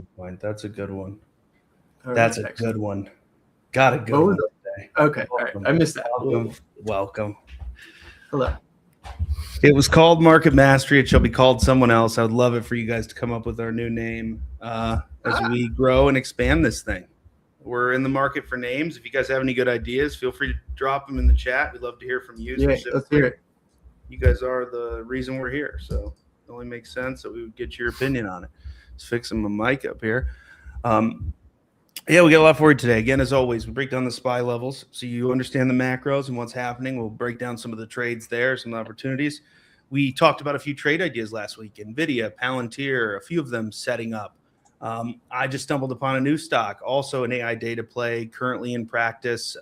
exclamation point. That's a good one. All That's right, a excellent. good one. Got a good What one was today. Okay, all right. I missed that. Welcome. Hello. It was called Market Mastery. It shall be called someone else. I would love it for you guys to come up with our new name as we grow and expand this thing. We're in the market for names. If you guys have any good ideas, feel free to drop them in the chat. We'd love to hear from you. Yeah, let's hear it. You guys are the reason we're here, so it only makes sense that we would get your opinion on it. Just fixing my mic up here. Yeah, we got a lot for you today. Again, as always, we break down the SPY levels so you understand the macros and what's happening. We'll break down some of the trades there, some opportunities. We talked about a few trade ideas last week. NVIDIA, Palantir, a few of them setting up. I just stumbled upon a new stock, also an AI data play, currently in practice.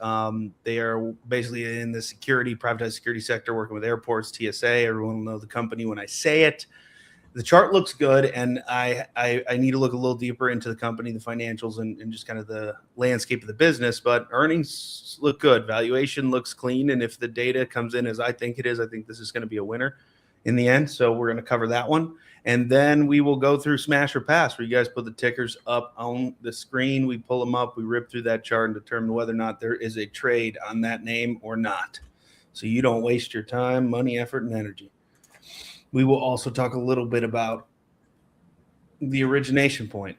They are basically in the privatized security sector, working with airports, TSA. Everyone will know the company when I say it. The chart looks good, and I need to look a little deeper into the company, the financials, and just kind of the landscape of the business. But earnings look good. Valuation looks clean. And if the data comes in as I think it is, I think this is going to be a winner in the end. So we're going to cover that one. And then we will go through smash or pass, where you guys put the tickers up on the screen. We pull them up. We rip through that chart and determine whether or not there is a trade on that name or not. So you don't waste your time, money, effort, and energy. We will also talk a little bit about the origination point.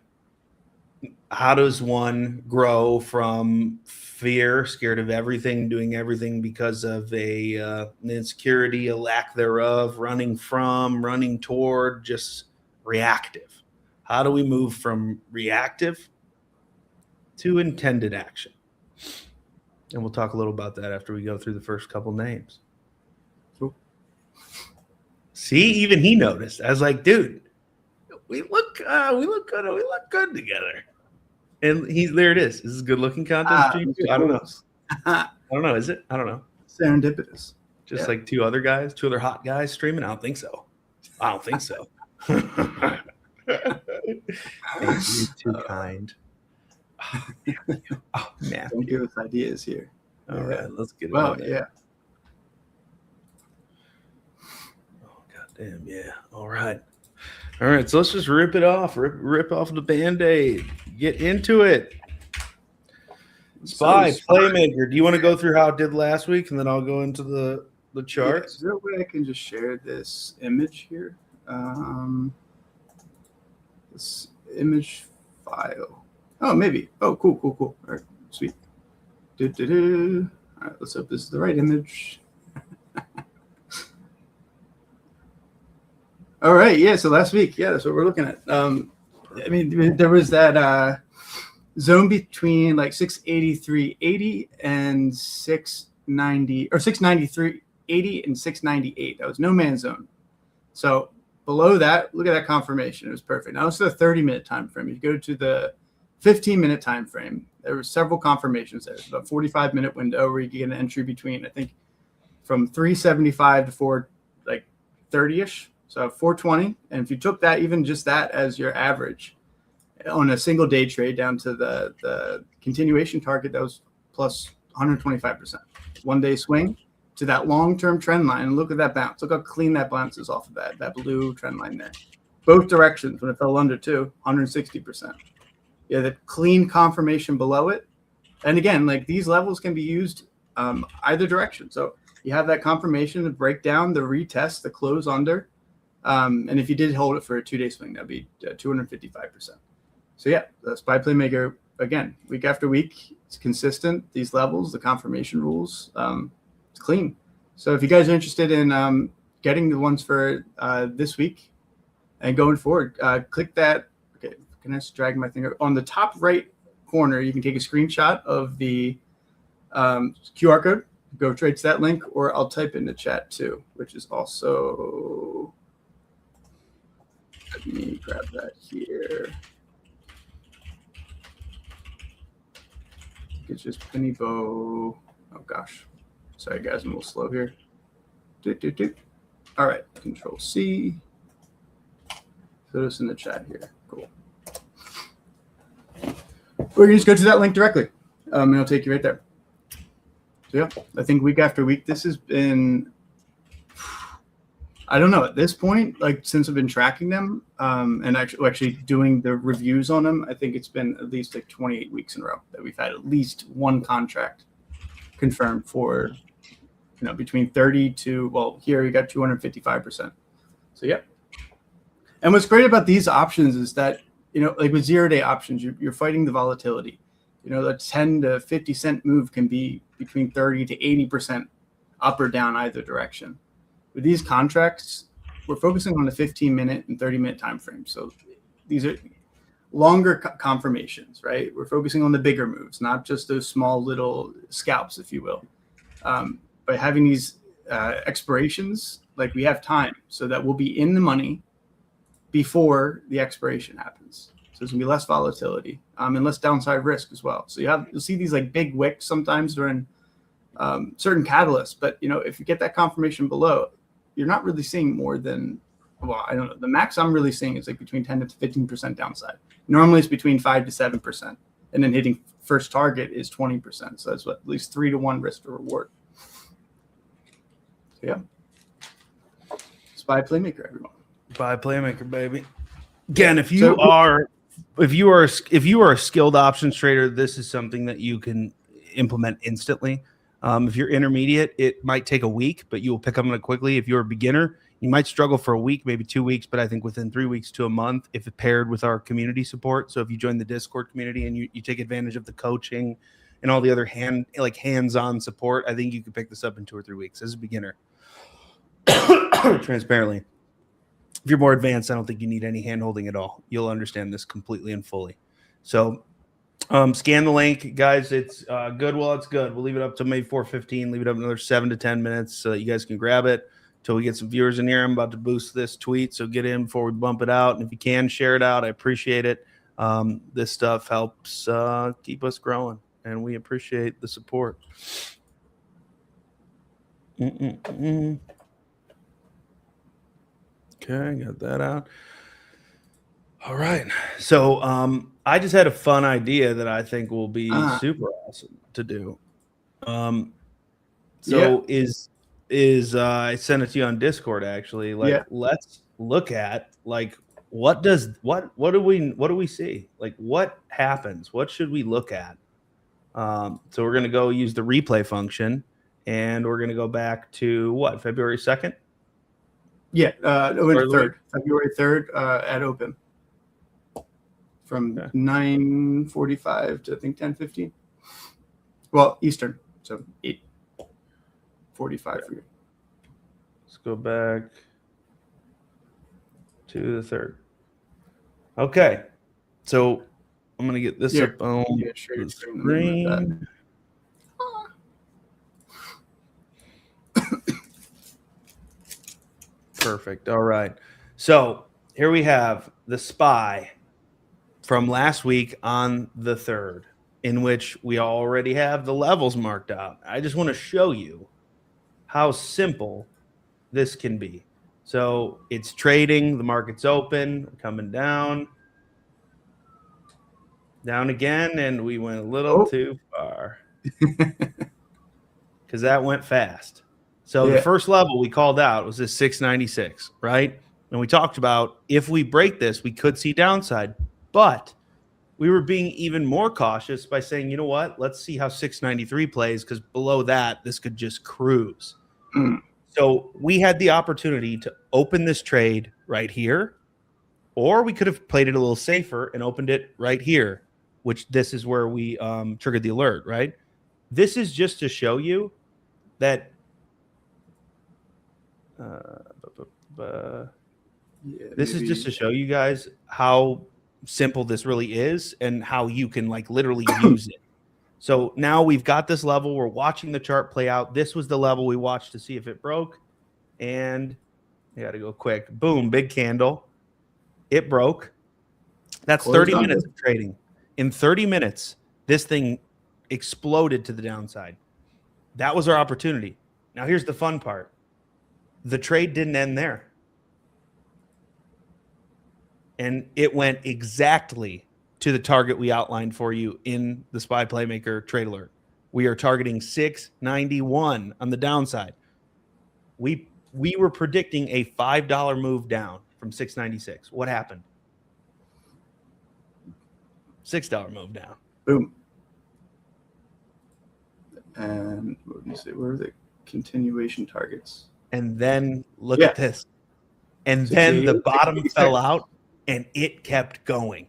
How does one grow from fear, scared of everything, doing everything because of an insecurity, a lack thereof, running from, running toward, just reactive? How do we move from reactive to intended action? And we'll talk a little about that after we go through the first couple names. See, even he noticed. I was like, dude, we look good. We look good together. And there it is. This is good looking content stream. I don't know. I don't know. Is it? I don't know. Serendipitous. Just like two other hot guys streaming. I don't think so. Thank you. Too kind. Oh man. Don't give us ideas here. All right, let's get it. Well, yeah. Damn, yeah. All right. So let's just rip it off. Rip off the Band-Aid. Get into it. SPY, Playmaker. Do you want to go through how it did last week, and then I'll go into the charts? Is there a way I can just share this image here? This image file. Oh, maybe. Oh, cool. All right, sweet. All right, let's hope this is the right image. All right, yeah. So last week, yeah, that's what we're looking at. I mean, there was that zone between like 683.80 and 690 or 693.80 and 698. That was no man's zone. So below that, look at that confirmation. It was perfect. Now it's the 30-minute time frame. If you go to the 15-minute time frame, there were several confirmations there. It's about 45-minute window where you get an entry between, I think, from 375 to 430-ish. So 420, and if you took that, even just that as your average on a single day trade down to the continuation target, that was plus 125%. 1 day swing to that long-term trend line, and look at that bounce. Look how clean that bounces off of that blue trend line there. Both directions, when it fell under 160%. Yeah, the clean confirmation below it. And again, like these levels can be used either direction. So you have that confirmation, the breakdown, the retest, the close under. And if you did hold it for a 2-day swing, that'd be 255%. So yeah, the SPY Playmaker, again, week after week, it's consistent. These levels, the confirmation rules, it's clean. So if you guys are interested in getting the ones for this week and going forward, click that. Okay, can I just drag my finger on the top right corner? You can take a screenshot of the QR code. Go trade to that link, or I'll type in the chat too, which is also. Let me grab that here. I think it's just Penny Bow. Oh gosh, sorry guys, I'm a little slow here. All right, Control C. Put us in the chat here. Cool. Or you can just go to that link directly, and it'll take you right there. So yeah, I think week after week, this has been. I don't know at this point, like since I've been tracking them and actually doing the reviews on them, I think it's been at least like 28 weeks in a row that we've had at least one contract confirmed for, between 30 to, well, here we got 255%. So, yeah. And what's great about these options is that, like with 0-day options, you're fighting the volatility. The 10 to 50 cent move can be between 30 to 80% up or down either direction. With these contracts, we're focusing on the 15-minute and 30-minute time frame. So these are longer confirmations, right? We're focusing on the bigger moves, not just those small little scalps, if you will. By having these expirations, like we have time so that we'll be in the money before the expiration happens. So there's gonna be less volatility and less downside risk as well. So you'll see these like big wicks sometimes during certain catalysts, but if you get that confirmation below, you're not really seeing more than, well, I don't know. The max I'm really seeing is like between 10 to 15% downside. Normally it's between 5 to 7%, and then hitting first target is 20%. So that's at least 3 to 1 risk to reward. So yeah, SPY Playmaker, everyone. SPY Playmaker, baby. Again, if you are a skilled options trader, this is something that you can implement instantly. If you're intermediate, it might take a week, but you will pick up on it quickly. If you're a beginner, you might struggle for a week, maybe 2 weeks, but I think within 3 weeks to a month, if it paired with our community support. So if you join the Discord community and you take advantage of the coaching and all the other hands-on support, I think you can pick this up in 2 or 3 weeks as a beginner. Transparently. If you're more advanced, I don't think you need any hand-holding at all. You'll understand this completely and fully. So scan the link, guys. It's good while it's good. We'll leave it up to maybe 4:15. Leave it up another 7 to 10 minutes so that you guys can grab it until we get some viewers in here. I'm about to boost this tweet, so get in before we bump it out. And if you can, share it out. I appreciate it. This stuff helps keep us growing, and we appreciate the support. Okay, got that out. All right. So I just had a fun idea that I think will be super awesome to do. I sent it to you on Discord actually. Let's look at what do we see? Like what happens? What should we look at? So we're gonna go use the replay function and we're gonna go back to February 2nd? Yeah, February 3rd at open. From 9:45 to I think 10:15. Well, Eastern, so 8:45 for you. Let's go back to the 3rd. Okay, so I'm gonna get this up on the screen. Perfect. All right. So here we have the SPY from last week on the 3rd, in which we already have the levels marked out. I just want to show you how simple this can be. So it's trading, the market's open, coming down again, and we went a little too far because that went fast. So the first level we called out was this 696, right? And we talked about if we break this, we could see downside. But we were being even more cautious by saying, you know what? Let's see how 693 plays because below that, this could just cruise. So we had the opportunity to open this trade right here, or we could have played it a little safer and opened it right here, which this is where we triggered the alert, right? This is just to show you that this is just to show you guys how simple this really is and how you can literally use it. So now we've got this level. We're watching the chart play out. This was the level we watched to see if it broke. And I got to go quick. Boom, big candle. It broke. That's 30 minutes of trading. In 30 minutes, this thing exploded to the downside. That was our opportunity. Now here's the fun part. The trade didn't end there. And it went exactly to the target we outlined for you in the SPY Playmaker trade alert. We are targeting 691 on the downside. We We were predicting a $5 move down from 696. What happened? $6 move down. Boom. And what did you say? Where are the continuation targets? And then look at this. And then the bottom fell out and it kept going.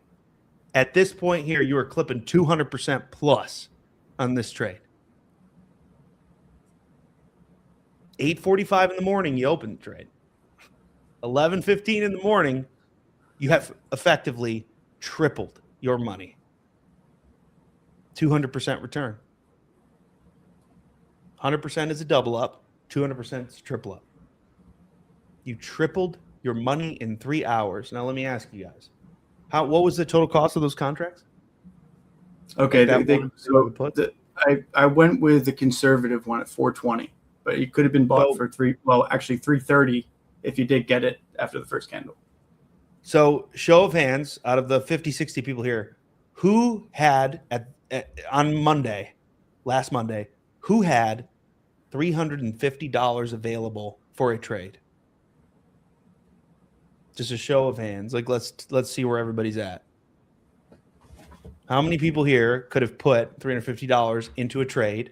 At this point here, you were clipping 200% plus on this trade. 8:45 in the morning, you open the trade. 11:15 in the morning, you have effectively tripled your money. 200% return. 100% is a double up. 200% is a triple up. You tripled your money in 3 hours. Now let me ask you guys, what was the total cost of those contracts? Okay, I went with the conservative one at 420, but it could have been bought for 330 if you did get it after the first candle. So show of hands out of the 50, 60 people here, who had on Monday, last Monday, who had $350 available for a trade? Just a show of hands. Like let's see where everybody's at. How many people here could have put $350 into a trade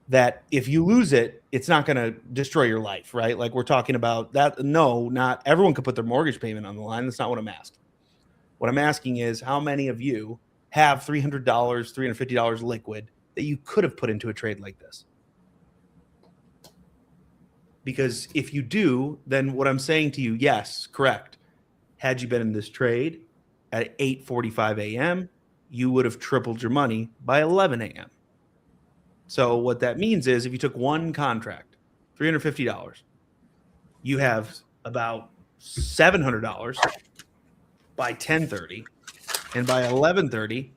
that if you lose it, it's not going to destroy your life, right? Like we're talking about that. No, not everyone could put their mortgage payment on the line. That's not what I'm asking. What I'm asking is how many of you have $300, $350 liquid that you could have put into a trade like this? Because if you do, then what I'm saying to you, yes, correct. Had you been in this trade at 8:45 a.m., you would have tripled your money by 11 a.m. So what that means is if you took one contract, $350, you have about $700 by 10:30, and by 11:30,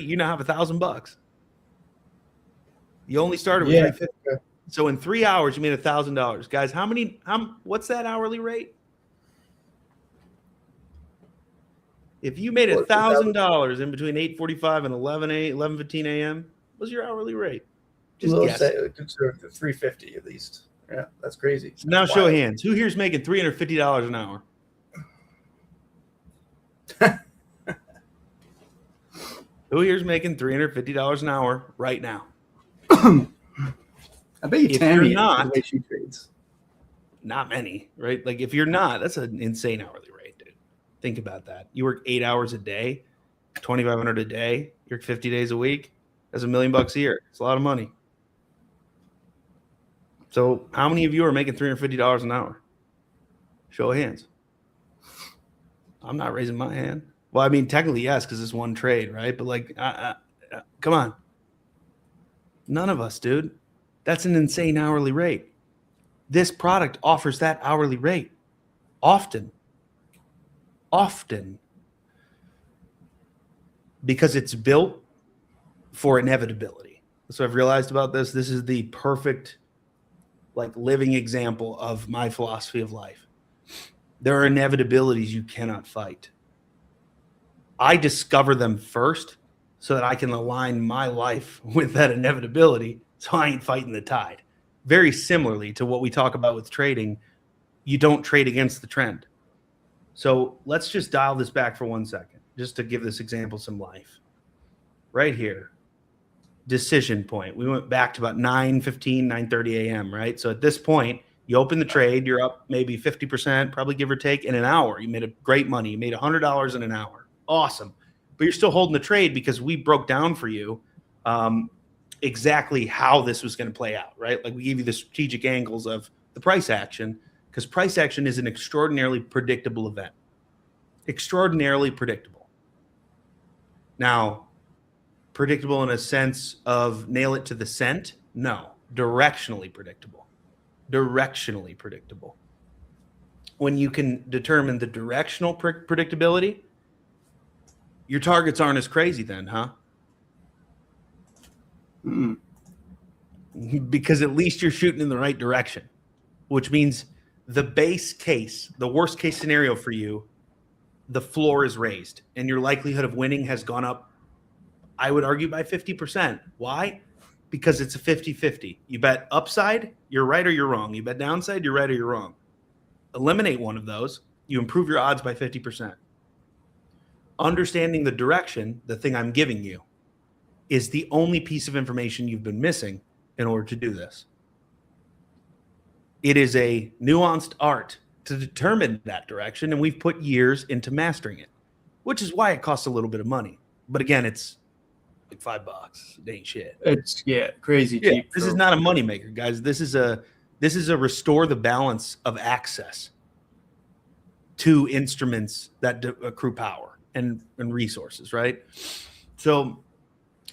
you now have $1,000. You only started with $350. So in 3 hours, you made $1,000. Guys, what's that hourly rate? If you made $1,000 in between 8:45 and 11:15 a.m., what's your hourly rate? Just guess. Conservative, 350 at least. Yeah, that's crazy. So now show of hands. Who here's making $350 an hour? Who here's making $350 an hour right now? I bet you Tammy not, the way she trades. Not many, right? Like if you're not, that's an insane hourly rate, dude. Think about that. You work 8 hours a day, $2,500 a day. You work 50 days a week. That's $1 million a year. It's a lot of money. So how many of you are making $350 an hour? Show of hands. I'm not raising my hand. Well, I mean, technically, yes, because it's one trade, right? But like, come on. None of us, dude. That's an insane hourly rate. This product offers that hourly rate often. Because it's built for inevitability. So I've realized about this. This is the perfect, like, living example of my philosophy of life. There are inevitabilities you cannot fight. I discover them first so that I can align my life with that inevitability so I ain't fighting the tide. Very similarly to what we talk about with trading, you don't trade against the trend. So let's just dial this back for 1 second, just to give this example some life. Right here, decision point. We went back to about 9:15, 9:30 a.m., right? So at this point, you open the trade, you're up maybe 50%, probably give or take, in an hour. You made a great money. You made $100 in an hour. Awesome. But you're still holding the trade because we broke down for you exactly how this was going to play out, right? Like we gave you the strategic angles of the price action, because price action is an extraordinarily predictable event. Extraordinarily predictable. Now, predictable in a sense of nail it to the cent? No. Directionally predictable. Directionally predictable. When you can determine the directional predictability, your targets aren't as crazy then, huh? Because at least you're shooting in the right direction, which means the base case, the worst case scenario for you, the floor is raised and your likelihood of winning has gone up, I would argue, by 50%. Why? because it's a 50-50. You bet upside, you're right or you're wrong. You bet downside, you're right or you're wrong. Eliminate one of those, you improve your odds by 50%. Understanding the direction, the thing I'm giving you, is the only piece of information you've been missing in order to do this. It is a nuanced art to determine that direction, and we've put years into mastering it, which is why it costs a little bit of money. But again, it's like $5. It ain't shit. It's crazy Yeah, cheap. this is not a moneymaker, guys. This is a restore the balance of access to instruments that accrue power and resources, right? So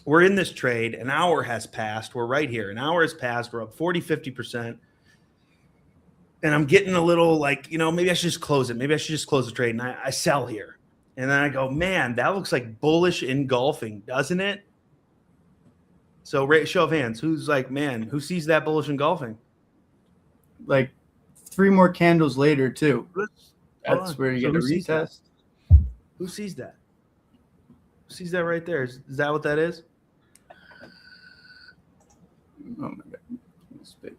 we're in this trade. An hour has passed. We're right here. An hour has passed. We're up 40, 50%. And I'm getting a little like, maybe I should just close it. Maybe I should just close the trade. And I sell here. And then I go, man, that looks like bullish engulfing, doesn't it? So show of hands. Who's like, man, who sees that bullish engulfing? Like 3 more candles later, too. That's where you get a retest. Who sees that? Who sees that right there? Is that what that is? Oh, my God. It's big.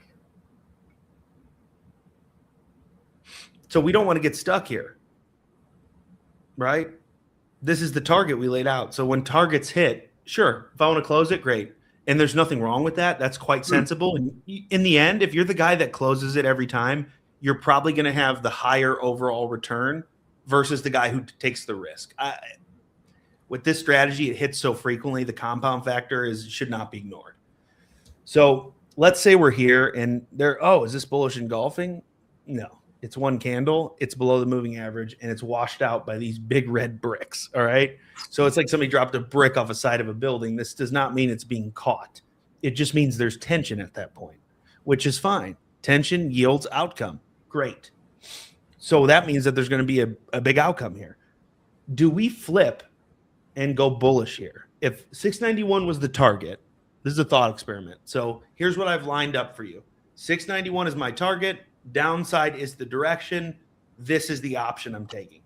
So we don't want to get stuck here, right? This is the target we laid out. So when targets hit, sure, if I want to close it, great. And there's nothing wrong with that. That's quite sensible. And in the end, if you're the guy that closes it every time, you're probably going to have the higher overall return versus the guy who takes the risk. With this strategy, it hits so frequently, the compound factor should not be ignored. So let's say we're here and is this bullish engulfing? No. It's one candle, it's below the moving average, and it's washed out by these big red bricks, all right? So it's like somebody dropped a brick off the side of a building. This does not mean it's being caught. It just means there's tension at that point, which is fine. Tension yields outcome. Great. So that means that there's going to be a big outcome here. Do we flip and go bullish here? If 691 was the target, this is a thought experiment. So here's what I've lined up for you. 691 is my target. Downside is the direction. This is the option I'm taking.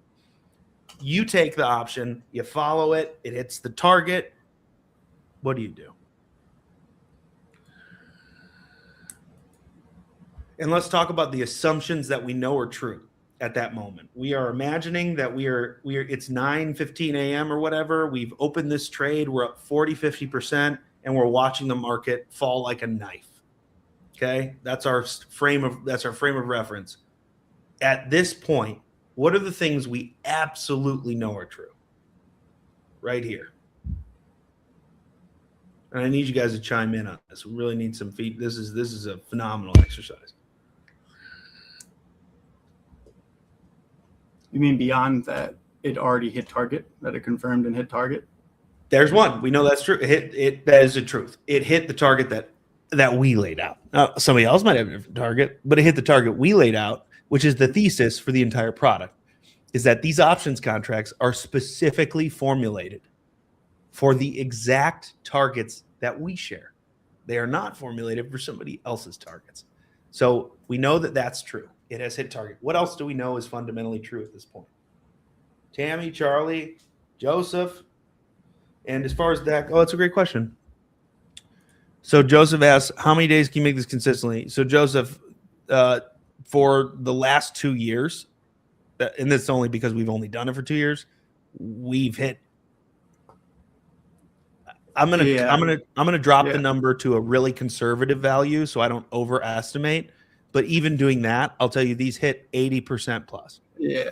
You take the option, you follow it, it hits the target. What do you do? And let's talk about the assumptions that we know are true at that moment. We are imagining that it's 9:15 a.m. or whatever. We've opened this trade. We're up 40, 50%, and we're watching the market fall like a knife. Okay, that's our frame of reference. At this point, what are the things we absolutely know are true? Right here. And I need you guys to chime in on this. We really need some feedback. This is a phenomenal exercise. You mean beyond that it already hit target, that it confirmed and hit target? There's one. We know that's true. That is the truth. It hit the target that we laid out. Now, somebody else might have a different target, but it hit the target we laid out, which is the thesis for the entire product, is that these options contracts are specifically formulated for the exact targets that we share. They are not formulated for somebody else's targets. So we know that that's true. It has hit target. What else do we know is fundamentally true at this point? Tammy, Charlie, Joseph, and as far as that, that's a great question. So Joseph asks, how many days can you make this consistently? So Joseph, for the last 2 years, and that's only because we've only done it for 2 years, we've hit. I'm gonna drop the number to a really conservative value so I don't overestimate. But even doing that, I'll tell you these hit 80% plus. Yeah.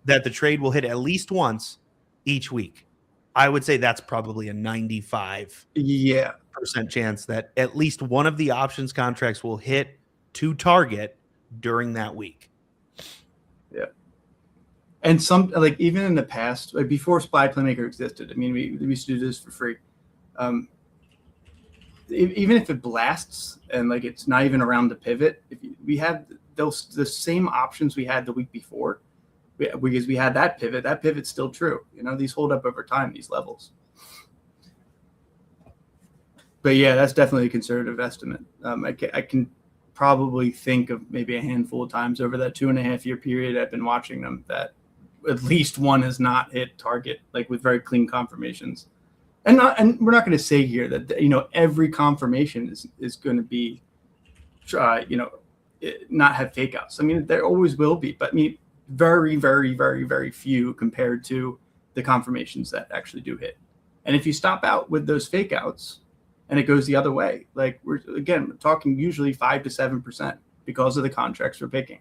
That the trade will hit at least once each week. I would say that's probably a 95% chance that at least one of the options contracts will hit to target during that week. Yeah. And some, like, even in the past, like before Spy Playmaker existed, I mean, we used to do this for free. Even if it blasts and like it's not even around the pivot, we have the same options we had the week before, because we had that pivot's still true. These hold up over time, these levels. But yeah, that's definitely a conservative estimate. I can probably think of maybe a handful of times over that 2.5 year period I've been watching them that at least one has not hit target, like with very clean confirmations. and we're not going to say here that every confirmation is going to be not have fake outs. I mean, there always will be, but I mean, very, very, very, very few compared to the confirmations that actually do hit. And if you stop out with those fake outs and it goes the other way, like we're talking usually 5 to 7% because of the contracts we're picking.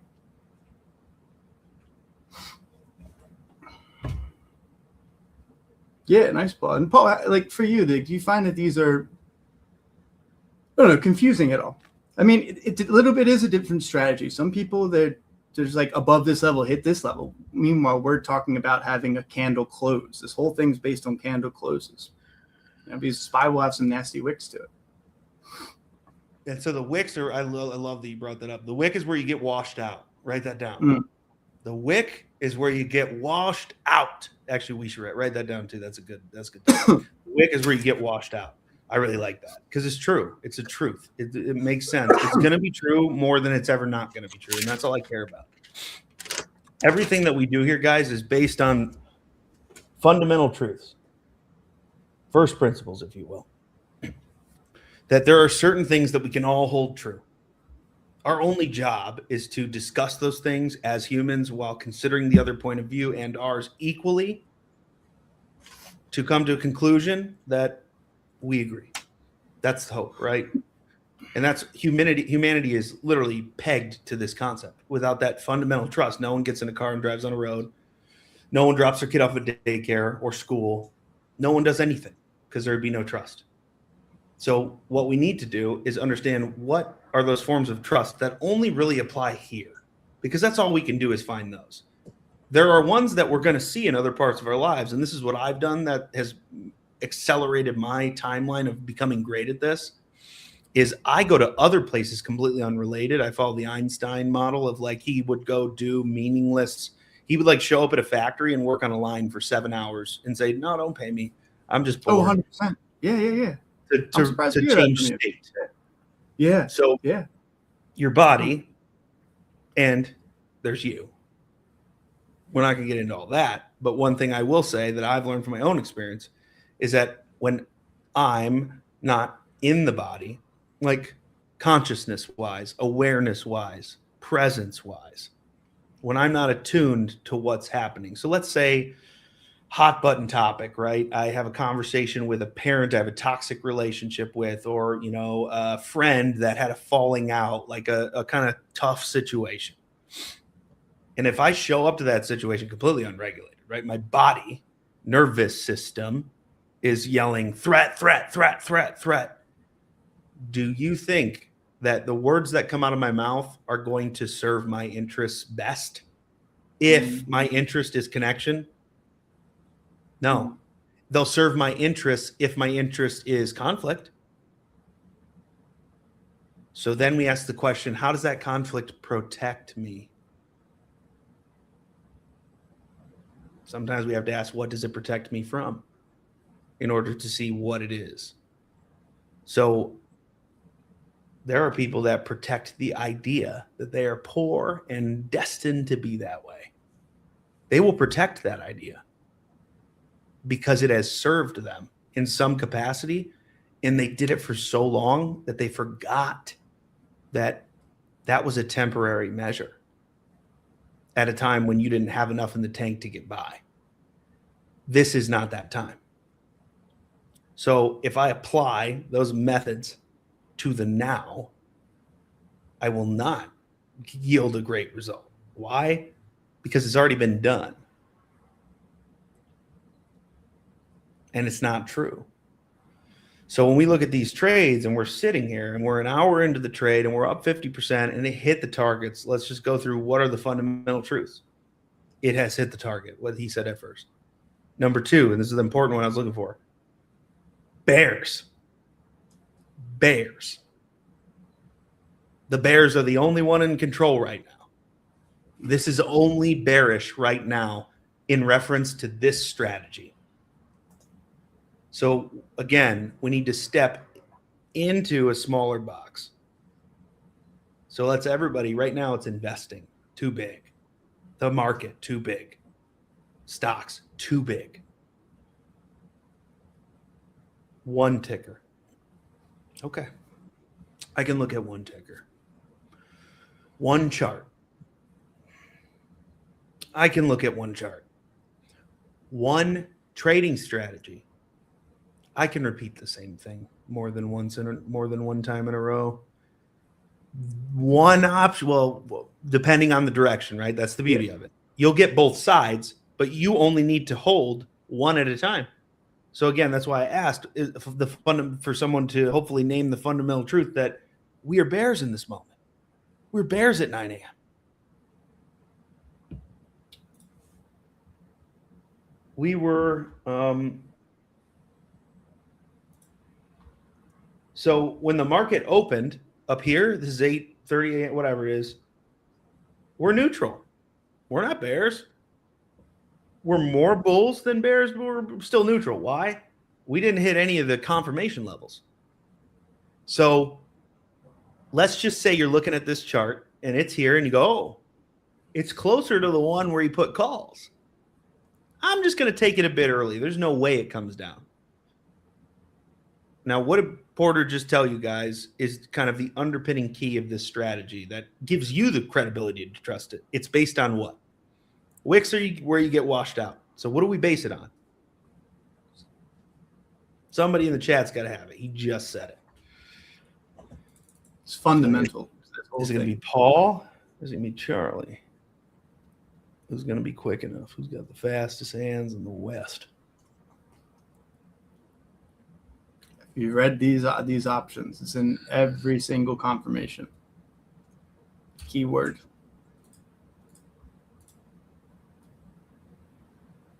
Yeah, nice, Paul. And Paul, like for you, do you find that these are, I don't know, confusing at all? I mean, it a little bit is a different strategy. Some people they're just like above this level, hit this level. Meanwhile, we're talking about having a candle close. This whole thing's based on candle closes. Because SPY will have some nasty wicks to it. And so the wicks are, I love that you brought that up. The wick is where you get washed out. Write that down. The wick is where you get washed out. Actually, we should write that down too. That's good. The wick is where you get washed out. I really like that because it's true. It's a truth. It makes sense. It's going to be true more than it's ever not going to be true. And that's all I care about. Everything that we do here, guys, is based on fundamental truths. First principles, if you will. That there are certain things that we can all hold true. Our only job is to discuss those things as humans while considering the other point of view and ours equally to come to a conclusion that we agree. That's the hope, right? And that's humanity. Humanity is literally pegged to this concept. Without that fundamental trust, no one gets in a car and drives on a road. No one drops their kid off at daycare or school. No one does anything because there would be no trust. So what we need to do is understand what are those forms of trust that only really apply here, because that's all we can do is find those. There are ones that we're going to see in other parts of our lives, and this is what I've done that has accelerated my timeline of becoming great at this, is I go to other places completely unrelated. I follow the Einstein model of like he would go do meaningless. He would like show up at a factory and work on a line for 7 hours and say, no, don't pay me. I'm just bored. Oh, 100%. Yeah. To change state. Yeah. So yeah, your body and there's you. We're not going to get into all that. But one thing I will say that I've learned from my own experience is that when I'm not in the body, like consciousness wise, awareness wise, presence wise, when I'm not attuned to what's happening. So let's say hot button topic, right? I have a conversation with a parent I have a toxic relationship with, or, a friend that had a falling out, like a kind of tough situation. And if I show up to that situation completely unregulated, right? My body, nervous system is yelling threat, threat, threat, threat, threat. Do you think that the words that come out of my mouth are going to serve my interests best? If my interest is connection? No. They'll serve my interests if my interest is conflict. So then we ask the question, how does that conflict protect me? Sometimes we have to ask, what does it protect me from in order to see what it is? So there are people that protect the idea that they are poor and destined to be that way. They will protect that idea because it has served them in some capacity, and they did it for so long that they forgot that that was a temporary measure at a time when you didn't have enough in the tank to get by. This is not that time. So if I apply those methods to the now, I will not yield a great result. Why? Because it's already been done. And it's not true. So when we look at these trades and we're sitting here and we're an hour into the trade and we're up 50% and it hit the targets, let's just go through what are the fundamental truths. It has hit the target, what he said at first. Number two, and this is the important one I was looking for, bears. Bears. The bears are the only one in control right now. This is only bearish right now in reference to this strategy. So again, we need to step into a smaller box. So let's everybody, right now it's investing, too big. The market, too big. Stocks, too big. One ticker. Okay. I can look at one ticker. One chart. I can look at one chart. One trading strategy. I can repeat the same thing more than one time in a row. One option, well, depending on the direction, right? That's the beauty of it. You'll get both sides, but you only need to hold one at a time. So again, that's why I asked for someone to hopefully name the fundamental truth that we are bears in this moment. We're bears at 9 a.m. We were so when the market opened up here, this is 8:38, whatever it is, we're neutral. We're not bears. We're more bulls than bears, but we're still neutral. Why? We didn't hit any of the confirmation levels. So let's just say you're looking at this chart and it's here and you go, oh, it's closer to the one where you put calls. I'm just going to take it a bit early. There's no way it comes down. Now, what did Porter just tell you guys is kind of the underpinning key of this strategy that gives you the credibility to trust it. It's based on what? Wicks are where you get washed out. So what do we base it on? Somebody in the chat's got to have it. He just said it. It's fundamental. Is it going to be Paul? Is it going to be Charlie? Who's going to be quick enough? Who's got the fastest hands in the West? You read these options. It's in every single confirmation. Keyword.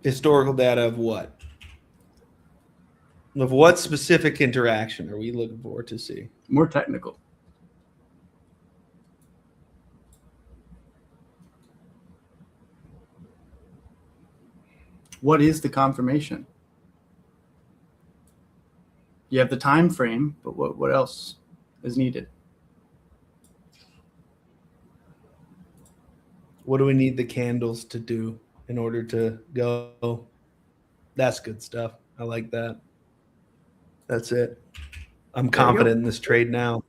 Historical data of what? Of what specific interaction are we looking for to see? More technical. What is the confirmation? You have the time frame, but what else is needed? What do we need the candles to do in order to go? That's good stuff. I like that. That's it. I'm confident in this trade now.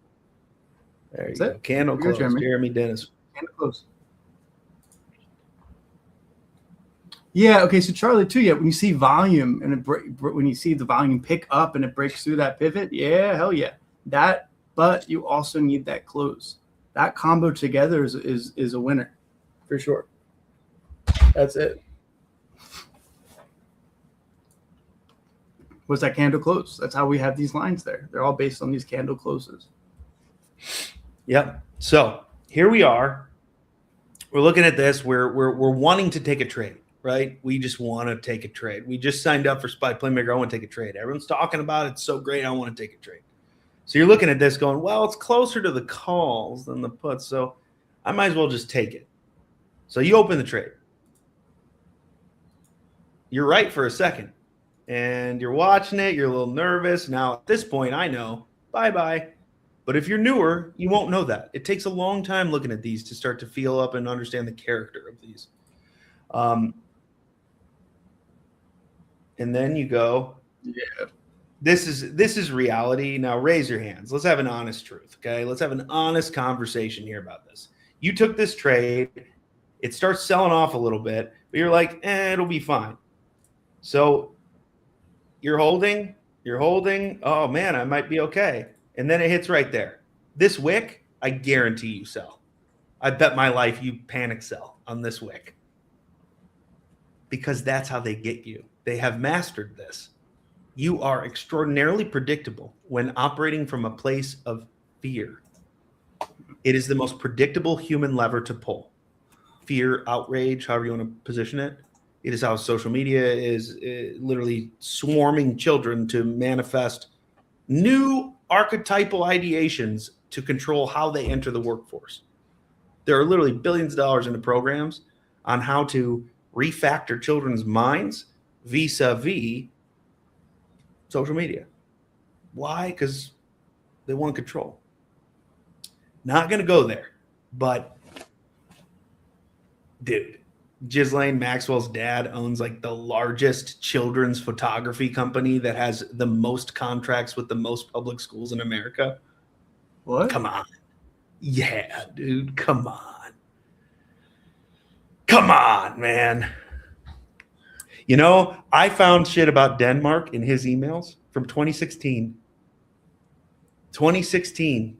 There you go. Candle close. Jeremy Dennis. Candle close. Yeah. Okay. So Charlie, too. Yeah. When you see volume and when you see the volume pick up and it breaks through that pivot, yeah, hell yeah. That. But you also need that close. That combo together is a winner, for sure. That's it. What's that candle close? That's how we have these lines there. They're all based on these candle closes. Yep. So here we are. We're looking at this. We're wanting to take a trade, right? We just want to take a trade. We just signed up for Spy Playmaker. I want to take a trade. Everyone's talking about it. It's so great. I want to take a trade. So you're looking at this going, well, it's closer to the calls than the puts. So I might as well just take it. So you open the trade. You're right for a second. And you're watching it. You're a little nervous. Now, at this point, I know. Bye-bye. But if you're newer, you won't know that. It takes a long time looking at these to start to feel up and understand the character of these. And then you go, yeah, this is reality. Now raise your hands. Let's have an honest truth, okay? Let's have an honest conversation here about this. You took this trade. It starts selling off a little bit, but you're like, it'll be fine. So you're holding. Oh, man, I might be okay. And then it hits right there. This wick, I guarantee you sell. I bet my life you panic sell on this wick. Because that's how they get you. They have mastered this. You are extraordinarily predictable when operating from a place of fear. It is the most predictable human lever to pull. Fear, outrage, however you want to position it. It is how social media is literally swarming children to manifest new archetypal ideations to control how they enter the workforce. There are literally billions of dollars into programs on how to refactor children's minds vis-a-vis social media. Why? Because they want control. Not going to go there, but dude, Ghislaine Maxwell's dad owns like the largest children's photography company that has the most contracts with the most public schools in America. What? Come on. Yeah, dude. Come on. Come on, man. You know, I found shit about Denmark in his emails from 2016. 2016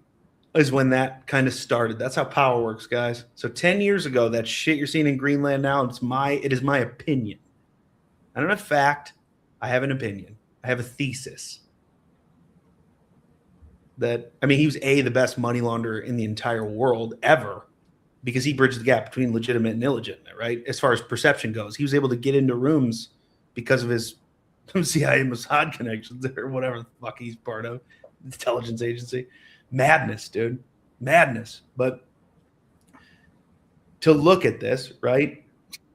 is when that kind of started. That's how power works, guys. So 10 years ago, that shit you're seeing in Greenland now, it is my opinion. I don't have fact. I have an opinion. I have a thesis. He was the best money launderer in the entire world ever, because he bridged the gap between legitimate and illegitimate, right? As far as perception goes, he was able to get into rooms because of his CIA Mossad connections or whatever the fuck he's part of, intelligence agency. Madness, dude. Madness. But to look at this, right?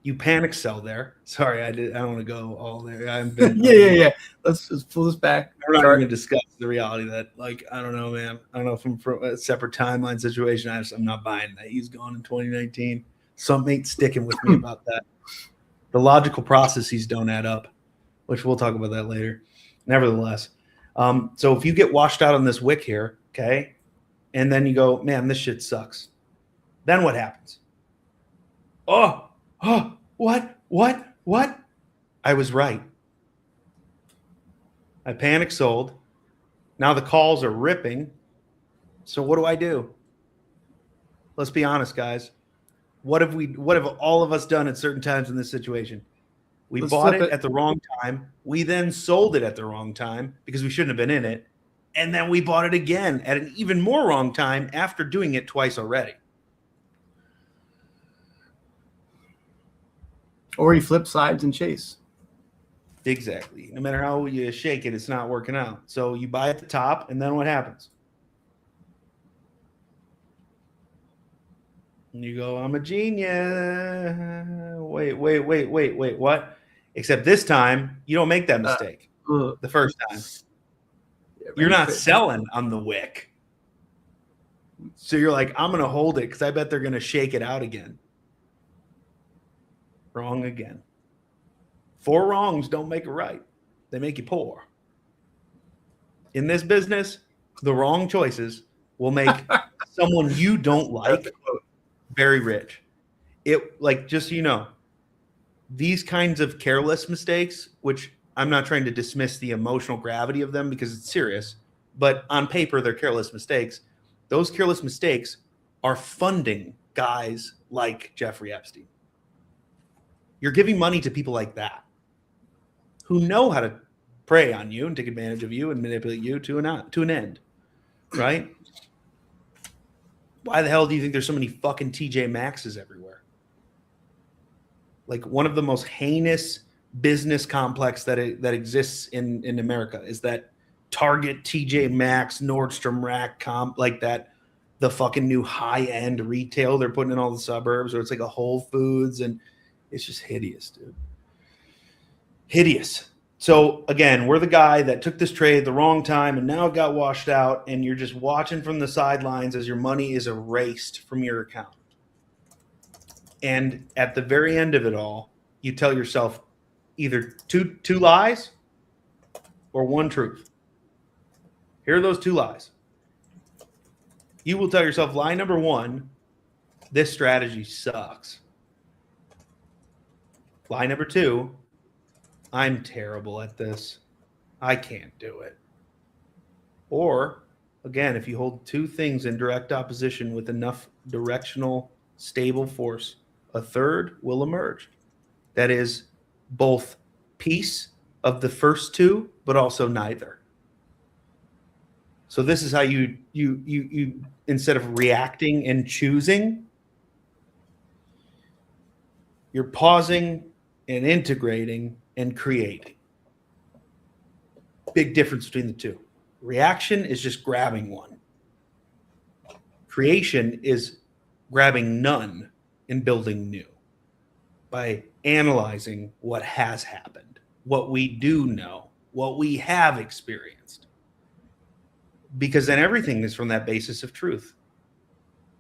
You panic sell there. Sorry, I don't want to go all there. I've been yeah. Let's just pull this back. We're not going to discuss the reality that, like, I don't know, man. I don't know, from a separate timeline situation. I'm not buying that. He's gone in 2019. Something ain't sticking with me about that. The logical processes don't add up, which we'll talk about that later. Nevertheless, so if you get washed out on this wick here, okay, and then you go, man, this shit sucks. Then what happens? What? I was right. I panic sold. Now the calls are ripping. So what do? Let's be honest, guys. What have all of us done at certain times in this situation? We bought it at the wrong time. We then sold it at the wrong time because we shouldn't have been in it. And then we bought it again at an even more wrong time after doing it twice already. Or you flip sides and chase. Exactly. No matter how you shake it, it's not working out. So you buy at the top, and then what happens? And you go, I'm a genius. Wait, what? Except this time, you don't make that mistake the first time. You're not selling on the wick. So you're like, I'm going to hold it because I bet they're going to shake it out again. Wrong again. 4 wrongs don't make it right. They make you poor. In this business, the wrong choices will make someone you don't like very rich. Just so you know, these kinds of careless mistakes, which I'm not trying to dismiss the emotional gravity of them because it's serious, but on paper, they're careless mistakes. Those careless mistakes are funding guys like Jeffrey Epstein. You're giving money to people like that who know how to prey on you and take advantage of you and manipulate you to an end, right? Why the hell do you think there's so many fucking TJ Maxxes everywhere? Like, one of the most heinous business complex that exists in America is that Target, TJ Maxx, Nordstrom Rack comp, like that, the fucking new high-end retail they're putting in all the suburbs, or it's like a Whole Foods, and it's just hideous, dude. Hideous. So again, we're the guy that took this trade the wrong time and now it got washed out, and you're just watching from the sidelines as your money is erased from your account. And at the very end of it all, you tell yourself either two lies or one truth. Here are those 2 lies. You will tell yourself, lie number 1, this strategy sucks. Lie number 2, I'm terrible at this. I can't do it. Or, again, if you hold 2 things in direct opposition with enough directional, stable force, a third will emerge. That is both piece of the first 2, but also neither. So this is how you instead of reacting and choosing, you're pausing and integrating and creating. Big difference between the 2. Reaction is just grabbing one. Creation is grabbing none and building new by analyzing what has happened, what we do know, what we have experienced. Because then everything is from that basis of truth.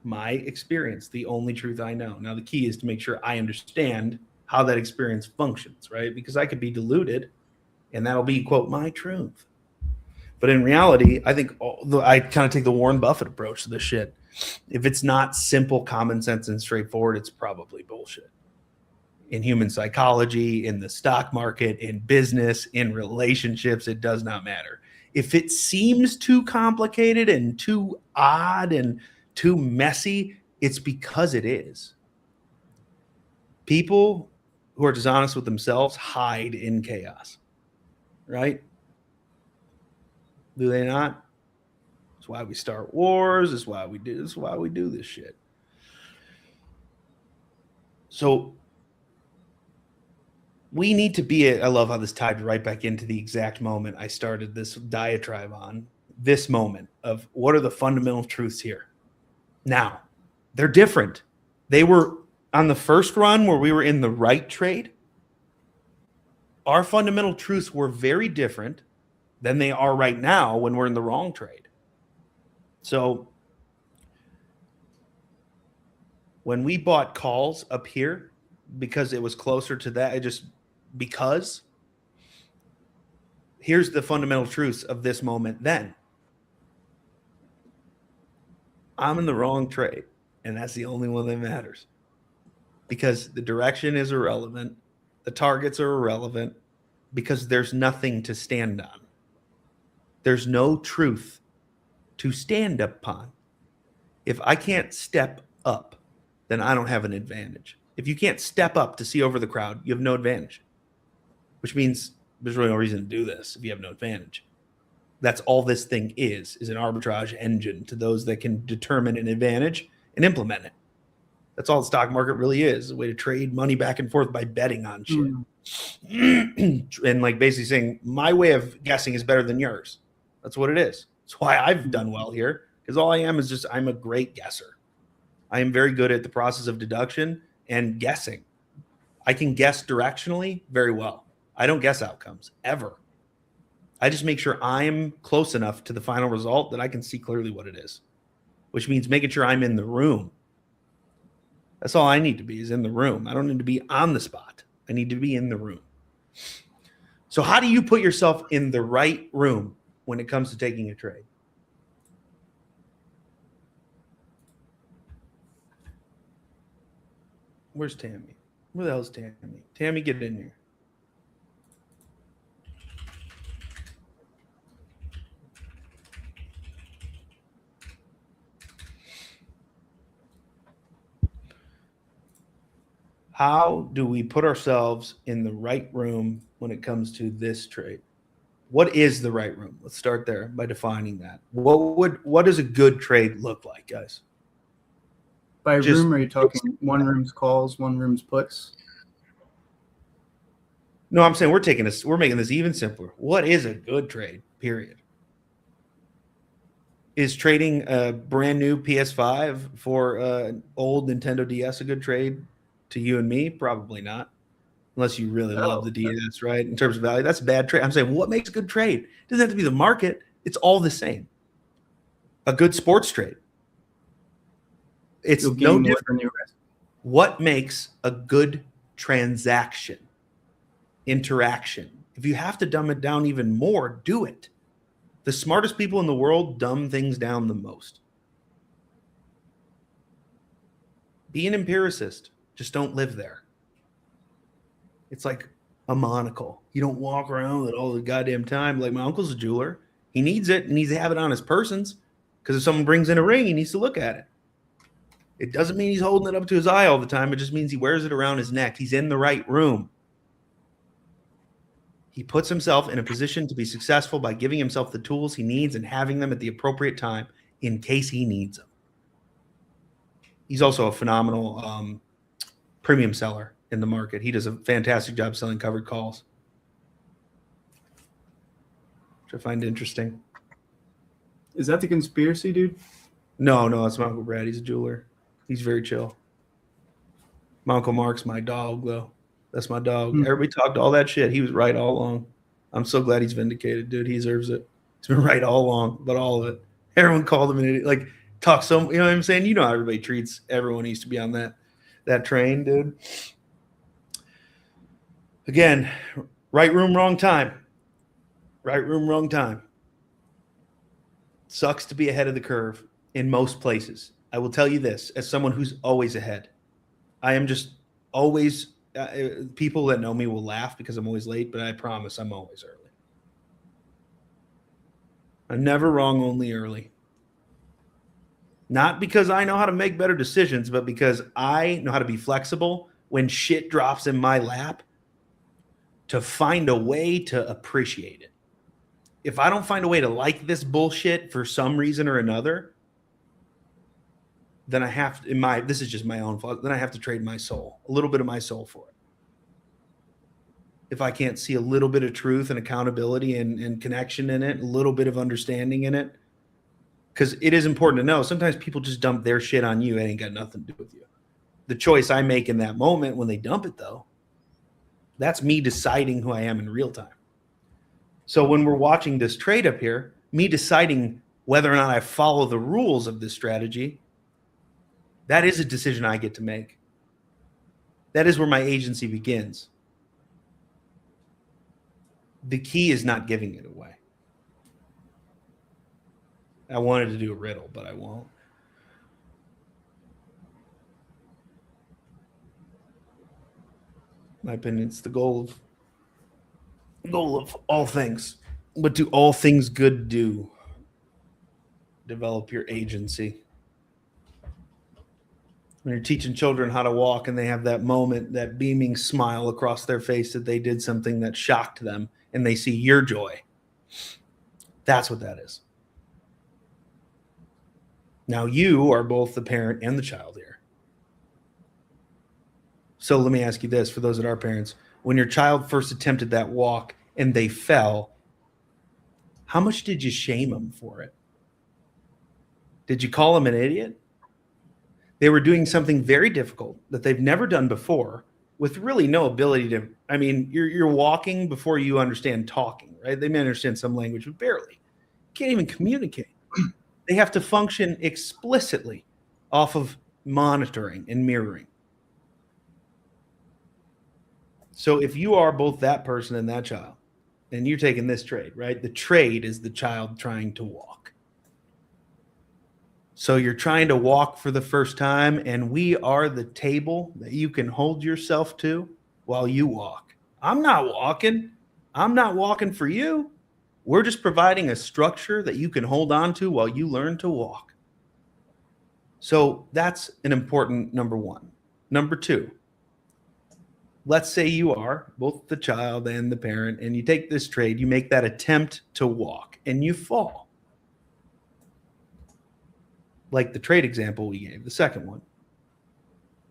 my experience, the only truth I know. Now, the key is to make sure I understand how that experience functions, right? Because I could be deluded and that'll be, quote, my truth. But in reality, I think I kind of take the Warren Buffett approach to this shit. If it's not simple, common sense, and straightforward, it's probably bullshit. In human psychology, in the stock market, in business, in relationships, it does not matter. If it seems too complicated and too odd and too messy, it's because it is. People who are dishonest with themselves hide in chaos, right? Do they not? That's why we start wars. That's why we do. That's why we do this shit. So we need to be. I love how this tied right back into the exact moment I started this diatribe on. This moment of what are the fundamental truths here? Now, they're different. They were on the first run where we were in the right trade. Our fundamental truths were very different than they are right now when we're in the wrong trade. So when we bought calls up here, because it was closer to that, because here's the fundamental truths of this moment then. I'm in the wrong trade, and that's the only one that matters. Because the direction is irrelevant, the targets are irrelevant, because there's nothing to stand on. There's no truth to stand upon. If I can't step up, then I don't have an advantage. If you can't step up to see over the crowd, you have no advantage, which means there's really no reason to do this if you have no advantage. That's all this thing is an arbitrage engine to those that can determine an advantage and implement it. That's all the stock market really is, a way to trade money back and forth by betting on shit. And like basically saying, my way of guessing is better than yours. That's what it is. That's why I've done well here, because all I am is just, I'm a great guesser. I am very good at the process of deduction and guessing. I can guess directionally very well. I don't guess outcomes, ever. I just make sure I'm close enough to the final result that I can see clearly what it is, which means making sure I'm in the room. That's all I need to be, is in the room. I don't need to be on the spot. I need to be in the room. So how do you put yourself in the right room when it comes to taking a trade? Where's Tammy? Where the hell's Tammy? Tammy, get in here. How do we put ourselves in the right room when it comes to this trade? What is the right room? Let's start there by defining that. What does a good trade look like, guys? By room, are you talking one room's calls, one room's puts? No, I'm saying we're making this even simpler. What is a good trade? Period. Is trading a brand new PS5 for an old Nintendo DS a good trade to you and me? Probably not. Unless you really love the DS, right? In terms of value, that's a bad trade. I'm saying, what makes a good trade? It doesn't have to be the market. It's all the same. A good sports trade. It's no different. What makes a good transaction? Interaction. If you have to dumb it down even more, do it. The smartest people in the world dumb things down the most. Be an empiricist. Just don't live there. It's like a monocle. You don't walk around with it all the goddamn time. Like my uncle's a jeweler. He needs it and needs to have it on his persons because if someone brings in a ring, he needs to look at it. It doesn't mean he's holding it up to his eye all the time. It just means he wears it around his neck. He's in the right room. He puts himself in a position to be successful by giving himself the tools he needs and having them at the appropriate time in case he needs them. He's also a phenomenal premium seller in the market. He does a fantastic job selling covered calls, which I find interesting. Is that the conspiracy, dude? No, that's my Uncle Brad. He's a jeweler. He's very chill. My Uncle Mark's my dog, though. That's my dog. Everybody talked all that shit. He was right all along. I'm so glad he's vindicated, dude. He deserves it. He's been right all along about all of it. Everyone called him an idiot. Like, talk some, you know what I'm saying? You know how everybody treats everyone who used to be on that train, dude. Again, right room, wrong time. Right room, wrong time. Sucks to be ahead of the curve in most places. I will tell you this as someone who's always ahead. I am just always, people that know me will laugh because I'm always late, but I promise I'm always early. I'm never wrong, only early. Not because I know how to make better decisions, but because I know how to be flexible when shit drops in my lap to find a way to appreciate it. If I don't find a way to like this bullshit for some reason or another, then I have to, this is just my own fault, then I have to trade my soul, a little bit of my soul for it. If I can't see a little bit of truth and accountability and connection in it, a little bit of understanding in it, because it is important to know sometimes people just dump their shit on you. It ain't got nothing to do with you. The choice I make in that moment when they dump it, though, that's me deciding who I am in real time. So when we're watching this trade up here, me deciding whether or not I follow the rules of this strategy, that is a decision I get to make. That is where my agency begins. The key is not giving it away. I wanted to do a riddle, but I won't. In my opinion, it's the goal of all things. What do all things good do? Develop your agency. When you're teaching children how to walk and they have that moment, that beaming smile across their face that they did something that shocked them and they see your joy. That's what that is. Now you are both the parent and the child here. So let me ask you this, for those that are parents, when your child first attempted that walk and they fell, how much did you shame them for it? Did you call them an idiot? They were doing something very difficult that they've never done before with really no ability to, I mean, you're walking before you understand talking, right? They may understand some language, but barely. Can't even communicate. They have to function explicitly off of monitoring and mirroring. So if you are both that person and that child, and you're taking this trade, right? The trade is the child trying to walk. So you're trying to walk for the first time, and we are the table that you can hold yourself to while you walk. I'm not walking. I'm not walking for you. We're just providing a structure that you can hold on to while you learn to walk. So that's an important number one. Number two, let's say you are both the child and the parent, and you take this trade, you make that attempt to walk, and you fall. Like the trade example we gave, the second one,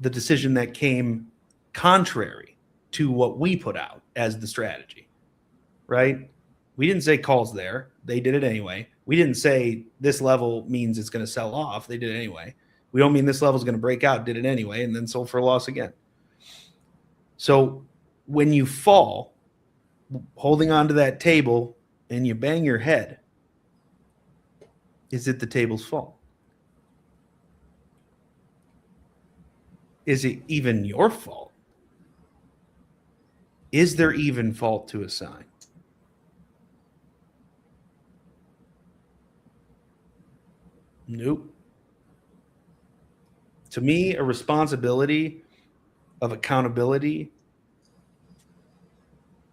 the decision that came contrary to what we put out as the strategy, right? We didn't say calls there. They did it anyway. We didn't say this level means it's going to sell off. They did it anyway. We don't mean this level is going to break out. Did it anyway, and then sold for a loss again. So when you fall, holding onto that table, and you bang your head, is it the table's fault? Is it even your fault? Is there even fault to assign? Nope. To me, a responsibility of accountability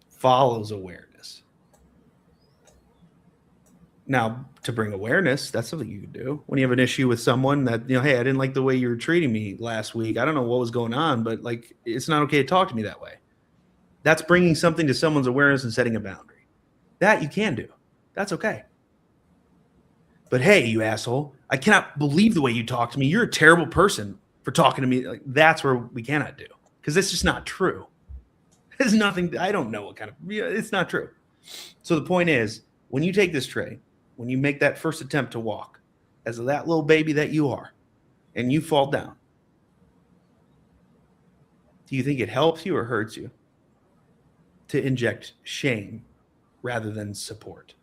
follows awareness. Now, to bring awareness, that's something you can do. When you have an issue with someone that, you know, hey, I didn't like the way you were treating me last week. I don't know what was going on, but like, it's not okay to talk to me that way. That's bringing something to someone's awareness and setting a boundary. That you can do. That's okay. But hey, you asshole, I cannot believe the way you talk to me. You're a terrible person for talking to me. Like, that's where we cannot do, because it's just not true. There's nothing. I don't know what kind of, it's not true. So the point is, when you take this trade, when you make that first attempt to walk as that little baby that you are, and you fall down, do you think it helps you or hurts you to inject shame rather than support?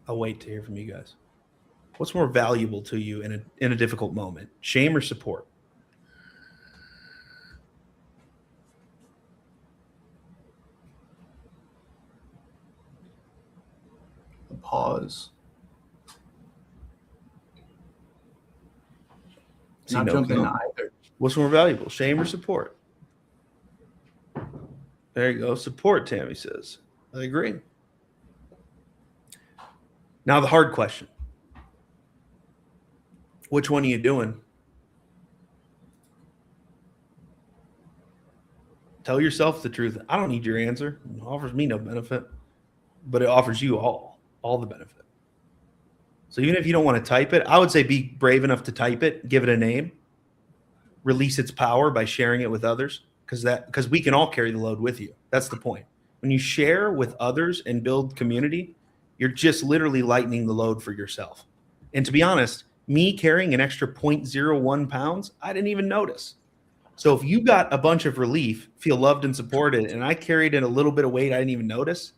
I'll wait to hear from you guys. What's more valuable to you in a difficult moment? Shame or support? A pause. See, Not no jump in comment. either. What's more valuable, shame or support? There you go. Support, Tammy says. I agree. Now the hard question. Which one are you doing? Tell yourself the truth. I don't need your answer. It offers me no benefit, but it offers you all the benefit. So even if you don't want to type it, I would say be brave enough to type it, give it a name, release its power by sharing it with others, because we can all carry the load with you. That's the point. When you share with others and build community, you're just literally lightening the load for yourself. And to be honest, me carrying an extra 0.01 pounds, I didn't even notice. So if you got a bunch of relief, feel loved and supported, and I carried in a little bit of weight I didn't even notice,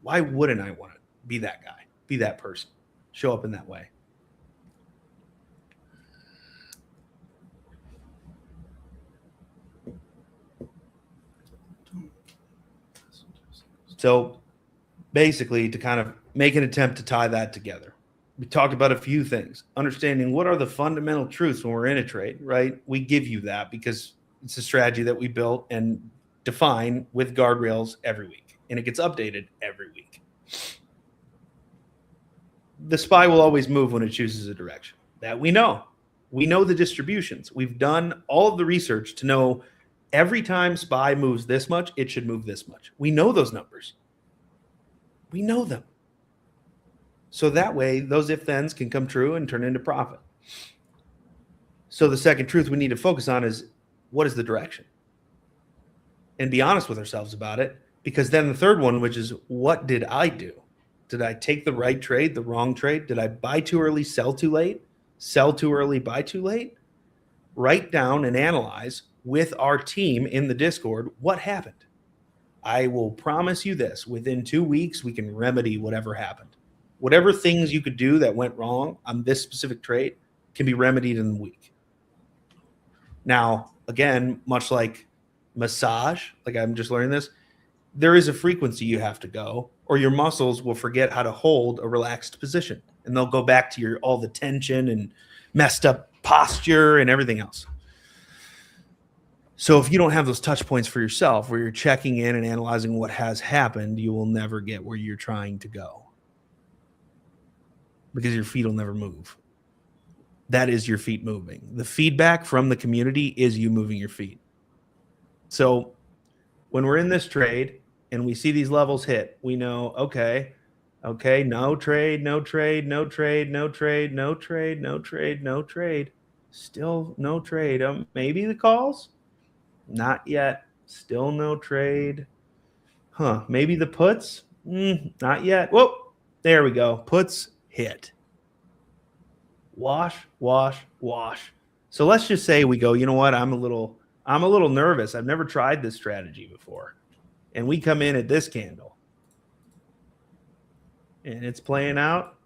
why wouldn't I want to be that guy, be that person, show up in that way? So basically, to kind of make an attempt to tie that together, we talked about a few things. Understanding what are the fundamental truths when we're in a trade, right? We give you that because it's a strategy that we built and define with guardrails every week, and it gets updated every week. The SPY will always move when it chooses a direction. That we know. We know the distributions. We've done all of the research to know every time SPY moves this much, it should move this much. We know those numbers. We know them. So that way, those if-thens can come true and turn into profit. So the second truth we need to focus on is, what is the direction? And be honest with ourselves about it, because then the third one, which is, what did I do? Did I take the right trade, the wrong trade? Did I buy too early, sell too late? Sell too early, buy too late? Write down and analyze with our team in the Discord what happened. I will promise you this, within 2 weeks, we can remedy whatever happened. Whatever things you could do that went wrong on this specific trade can be remedied in a week. Now, again, much like massage, like I'm just learning this, there is a frequency you have to go, or your muscles will forget how to hold a relaxed position, and they'll go back to all the tension and messed up posture and everything else. So if you don't have those touch points for yourself where you're checking in and analyzing what has happened, you will never get where you're trying to go, because your feet will never move. That is your feet moving. The feedback from the community is you moving your feet. So when we're in this trade and we see these levels hit, we know, okay, no trade, no trade, no trade, no trade, no trade, no trade, no trade. Still no trade. Maybe the calls? Not yet. Still no trade. Maybe the puts? Not yet. Whoa, there we go. Puts hit. Wash, wash, wash. So let's just say we go, you know what? I'm a little nervous. I've never tried this strategy before. And we come in at this candle. And it's playing out.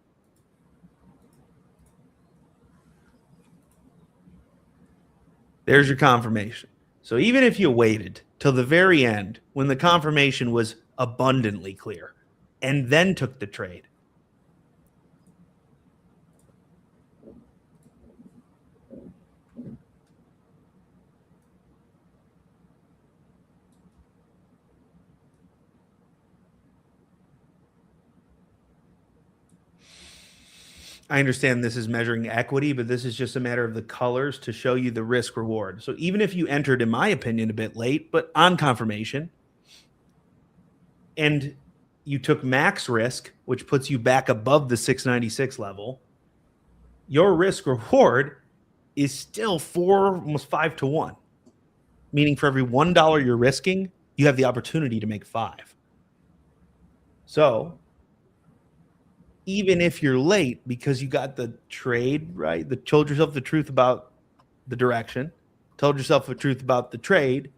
There's your confirmation. So even if you waited till the very end when the confirmation was abundantly clear and then took the trade, I understand this is measuring equity, but this is just a matter of the colors to show you the risk reward. So even if you entered, in my opinion, a bit late, but on confirmation, and you took max risk, which puts you back above the 696 level, your risk reward is still almost 5 to 1. Meaning for every $1 you're risking, you have the opportunity to make 5. So even if you're late because you got the trade right, told yourself the truth about the direction, told yourself the truth about the trade,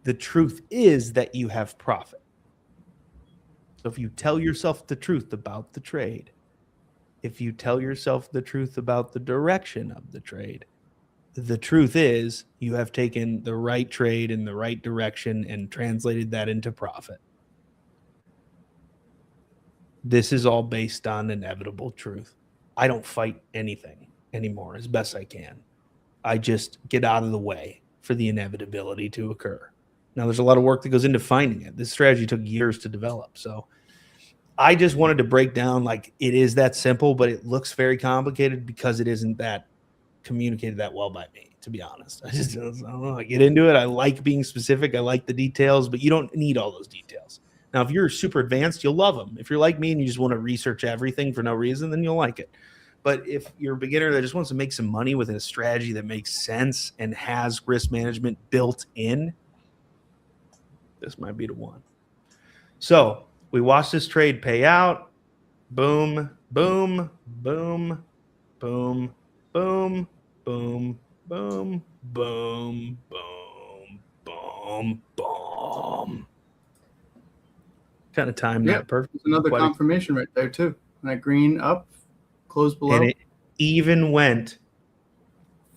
the truth is that you have profit. So if you tell yourself the truth about the trade, if you tell yourself the truth about the direction of the trade, the truth is you have taken the right trade in the right direction and translated that into profit. This is all based on inevitable truth. I don't fight anything anymore as best I can. I just get out of the way for the inevitability to occur. Now, there's a lot of work that goes into finding it. This strategy took years to develop. So I just wanted to break down, like, it is that simple, but it looks very complicated because it isn't that communicated that well by me, to be honest. I don't know. I get into it. I like being specific. I like the details, but you don't need all those details. Now, if you're super advanced, you'll love them. If you're like me and you just want to research everything for no reason, then you'll like it. But if you're a beginner that just wants to make some money with a strategy that makes sense and has risk management built in, this might be the one. So we watched this trade pay out. Boom, boom, boom, boom, boom, boom, boom, boom, boom, boom, boom. Kind of timed that perfect. There's another confirmation right there too. That green up, close below. And it even went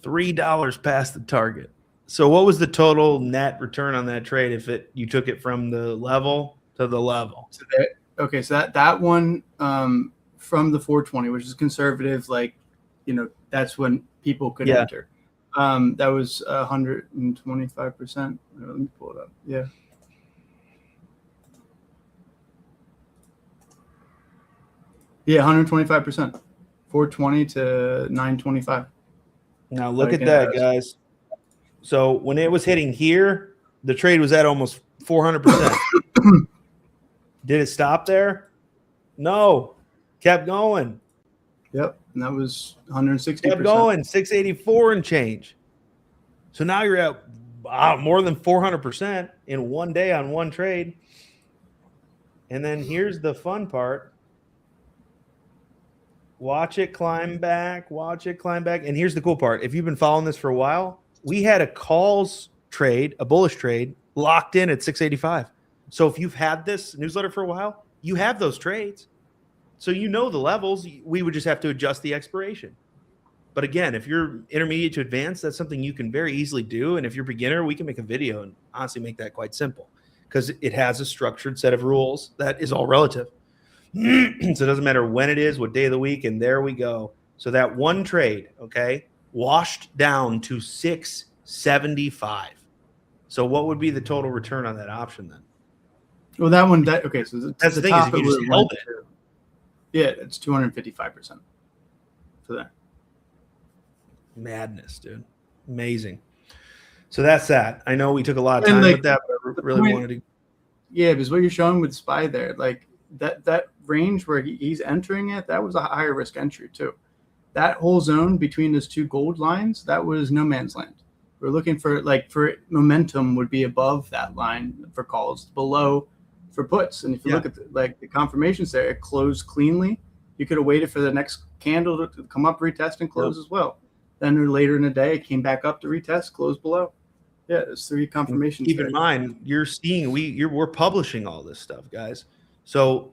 $3 past the target. So what was the total net return on that trade if you took it from the level to the level? Okay, so that one from the 420, which is conservative, like, that's when people could enter. That was 125%. Let me pull it up. Yeah. Yeah, 125%. 420 to 925. Now look at that, guys. So when it was hitting here, the trade was at almost 400%. Did it stop there? No. Kept going. Yep. And that was 160%. Kept going, 684 and change. So now you're at more than 400% in one day on one trade. And then here's the fun part. Watch it climb back. Watch it climb back. And here's the cool part. If you've been following this for a while, we had a calls trade, a bullish trade, locked in at 685. So if you've had this newsletter for a while, you have those trades. So you know the levels. We would just have to adjust the expiration. But again, if you're intermediate to advanced, that's something you can very easily do. And if you're beginner, we can make a video and honestly make that quite simple because it has a structured set of rules that is all relative. So it doesn't matter when it is, what day of the week, and there we go. So that one trade, okay, washed down to 675. So what would be the total return on that option then? Well, that one, okay, so that's the thing is if you just held it. Yeah, it's 255% for that. Madness, dude. Amazing. So that's that. I know we took a lot of time with that, but I really wanted to. Yeah, because what you're showing with SPY there, like that range where he's entering it, that was a higher risk entry too. That whole zone between those two gold lines, that was no man's land. We're looking for momentum would be above that line for calls, below for puts. And if you look at the confirmations there, it closed cleanly. You could have waited for the next candle to come up, retest, and close as well. Then later in the day, it came back up to retest, closed below. Yeah, there's 3 confirmations. Keep in mind, you're seeing we're publishing all this stuff, guys. So,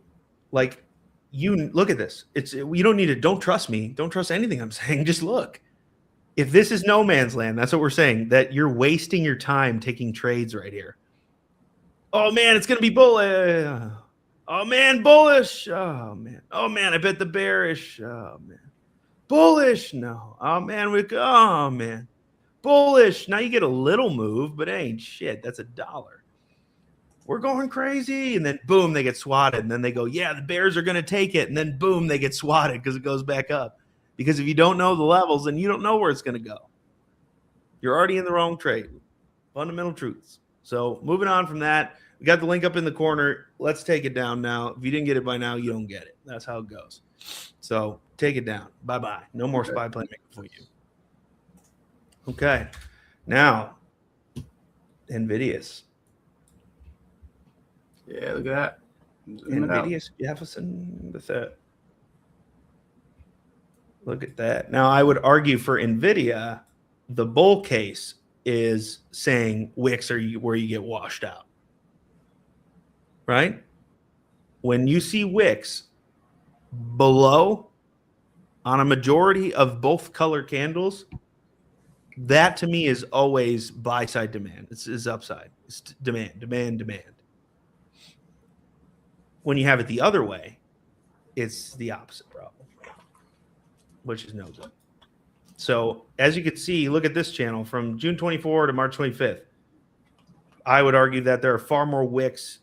like, you look at this. You don't need to. Don't trust me. Don't trust anything I'm saying. Just look. If this is no man's land, that's what we're saying. That you're wasting your time taking trades right here. Oh man, it's gonna be bullish. Oh man, bullish. Oh man. Oh man, I bet the bearish. Oh man, bullish. No. Oh man, oh man, bullish. Now you get a little move, but it ain't shit. That's $1. We're going crazy, and then boom, they get swatted, and then they go, yeah, the bears are gonna take it, and then boom, they get swatted because it goes back up. Because if you don't know the levels, then you don't know where it's gonna go. You're already in the wrong trade. Fundamental truths. So moving on from that, we got the link up in the corner. Let's take it down now. If you didn't get it by now, you don't get it. That's how it goes. So take it down. Bye-bye. No more SPY playmaking for you. Okay. Now, NVIDIA's. Yeah, look at that. NVIDIA's Jefferson with that. Look at that. Now, I would argue for NVIDIA, the bull case is saying wicks are where you get washed out. Right? When you see wicks below on a majority of both color candles, that to me is always buy side demand. It's upside. It's demand. When you have it the other way, it's the opposite problem, which is no good. So as you can see, look at this channel from June 24 to March 25th. I would argue that there are far more wicks.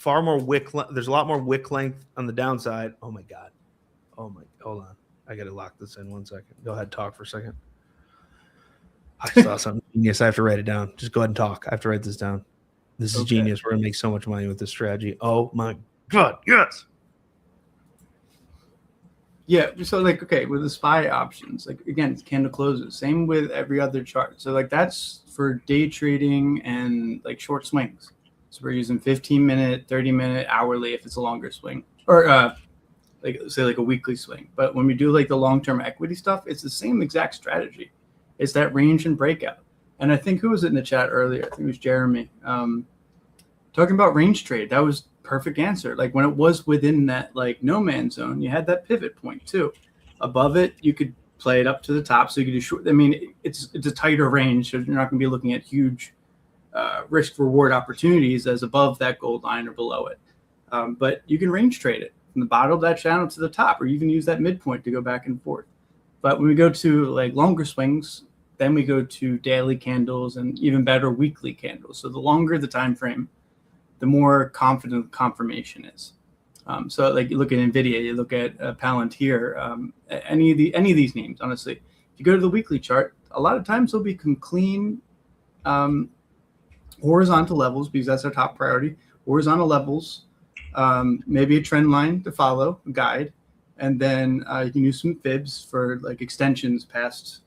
There's a lot more wick length on the downside. Oh my God. Hold on. I got to lock this in 1 second. Go ahead, talk for a second. I saw something genius. I have to write it down. Just go ahead and talk. I have to write this down. This is genius. We're going to make so much money with this strategy. Oh my God. Yes. Yeah. So like, okay, with the SPY options, like again, it's candle closes. Same with every other chart. So like that's for day trading and like short swings. So we're using 15-minute, 30-minute, hourly if it's a longer swing, or like say like a weekly swing. But when we do like the long-term equity stuff, it's the same exact strategy. It's that range and breakout. And I think who was it in the chat earlier? I think it was Jeremy talking about range trade. That was perfect answer. Like when it was within that like no man's zone, you had that pivot point too. Above it, you could play it up to the top, so you could do short. I mean, it's a tighter range, so you're not going to be looking at huge risk reward opportunities as above that gold line or below it. But you can range trade it from the bottom of that channel to the top, or you can use that midpoint to go back and forth. But when we go to like longer swings, then we go to daily candles and even better weekly candles. So the longer the time frame, the more confident confirmation is. So like you look at NVIDIA, you look at Palantir, any of these names, honestly. If you go to the weekly chart, a lot of times there'll be some clean horizontal levels because that's our top priority. Horizontal levels, maybe a trend line to follow, a guide, and then you can use some fibs for like extensions past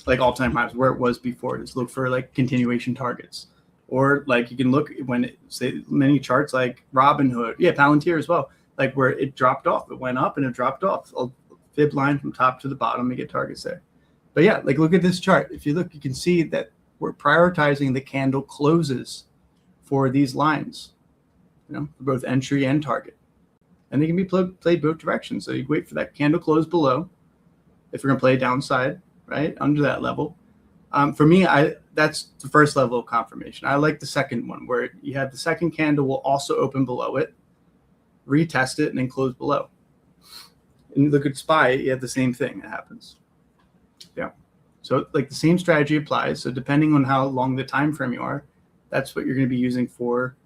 like all-time highs where it was before. Just look for like continuation targets. Or like you can look when it say many charts like Robinhood, Palantir as well, like where it dropped off, it went up and it dropped off. A fib line from top to the bottom, you get targets there. But yeah, like look at this chart. If you look, you can see that we're prioritizing the candle closes for these lines, for both entry and target, and they can be played both directions. So you wait for that candle close below, if you're gonna play a downside, right under that level. For me, that's the first level of confirmation. I like the second one where you have the second candle will also open below it, retest it, and then close below. And you look at SPY, you have the same thing that happens. Yeah. So like the same strategy applies. So depending on how long the time frame you are, that's what you're going to be using for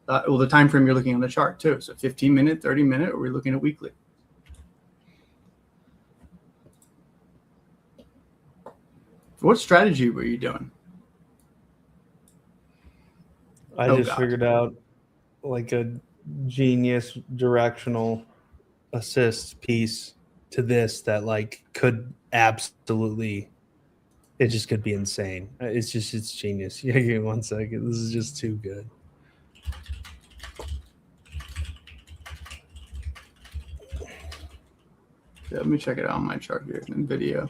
the time frame you're looking on the chart too. So 15-minute, 30-minute, or we're looking at weekly. What strategy were you doing? I just figured out like a genius directional assist piece to this that like could absolutely, it just could be insane. It's genius. Yeah, give me 1 second. This is just too good. Yeah, let me check it out on my chart here in video.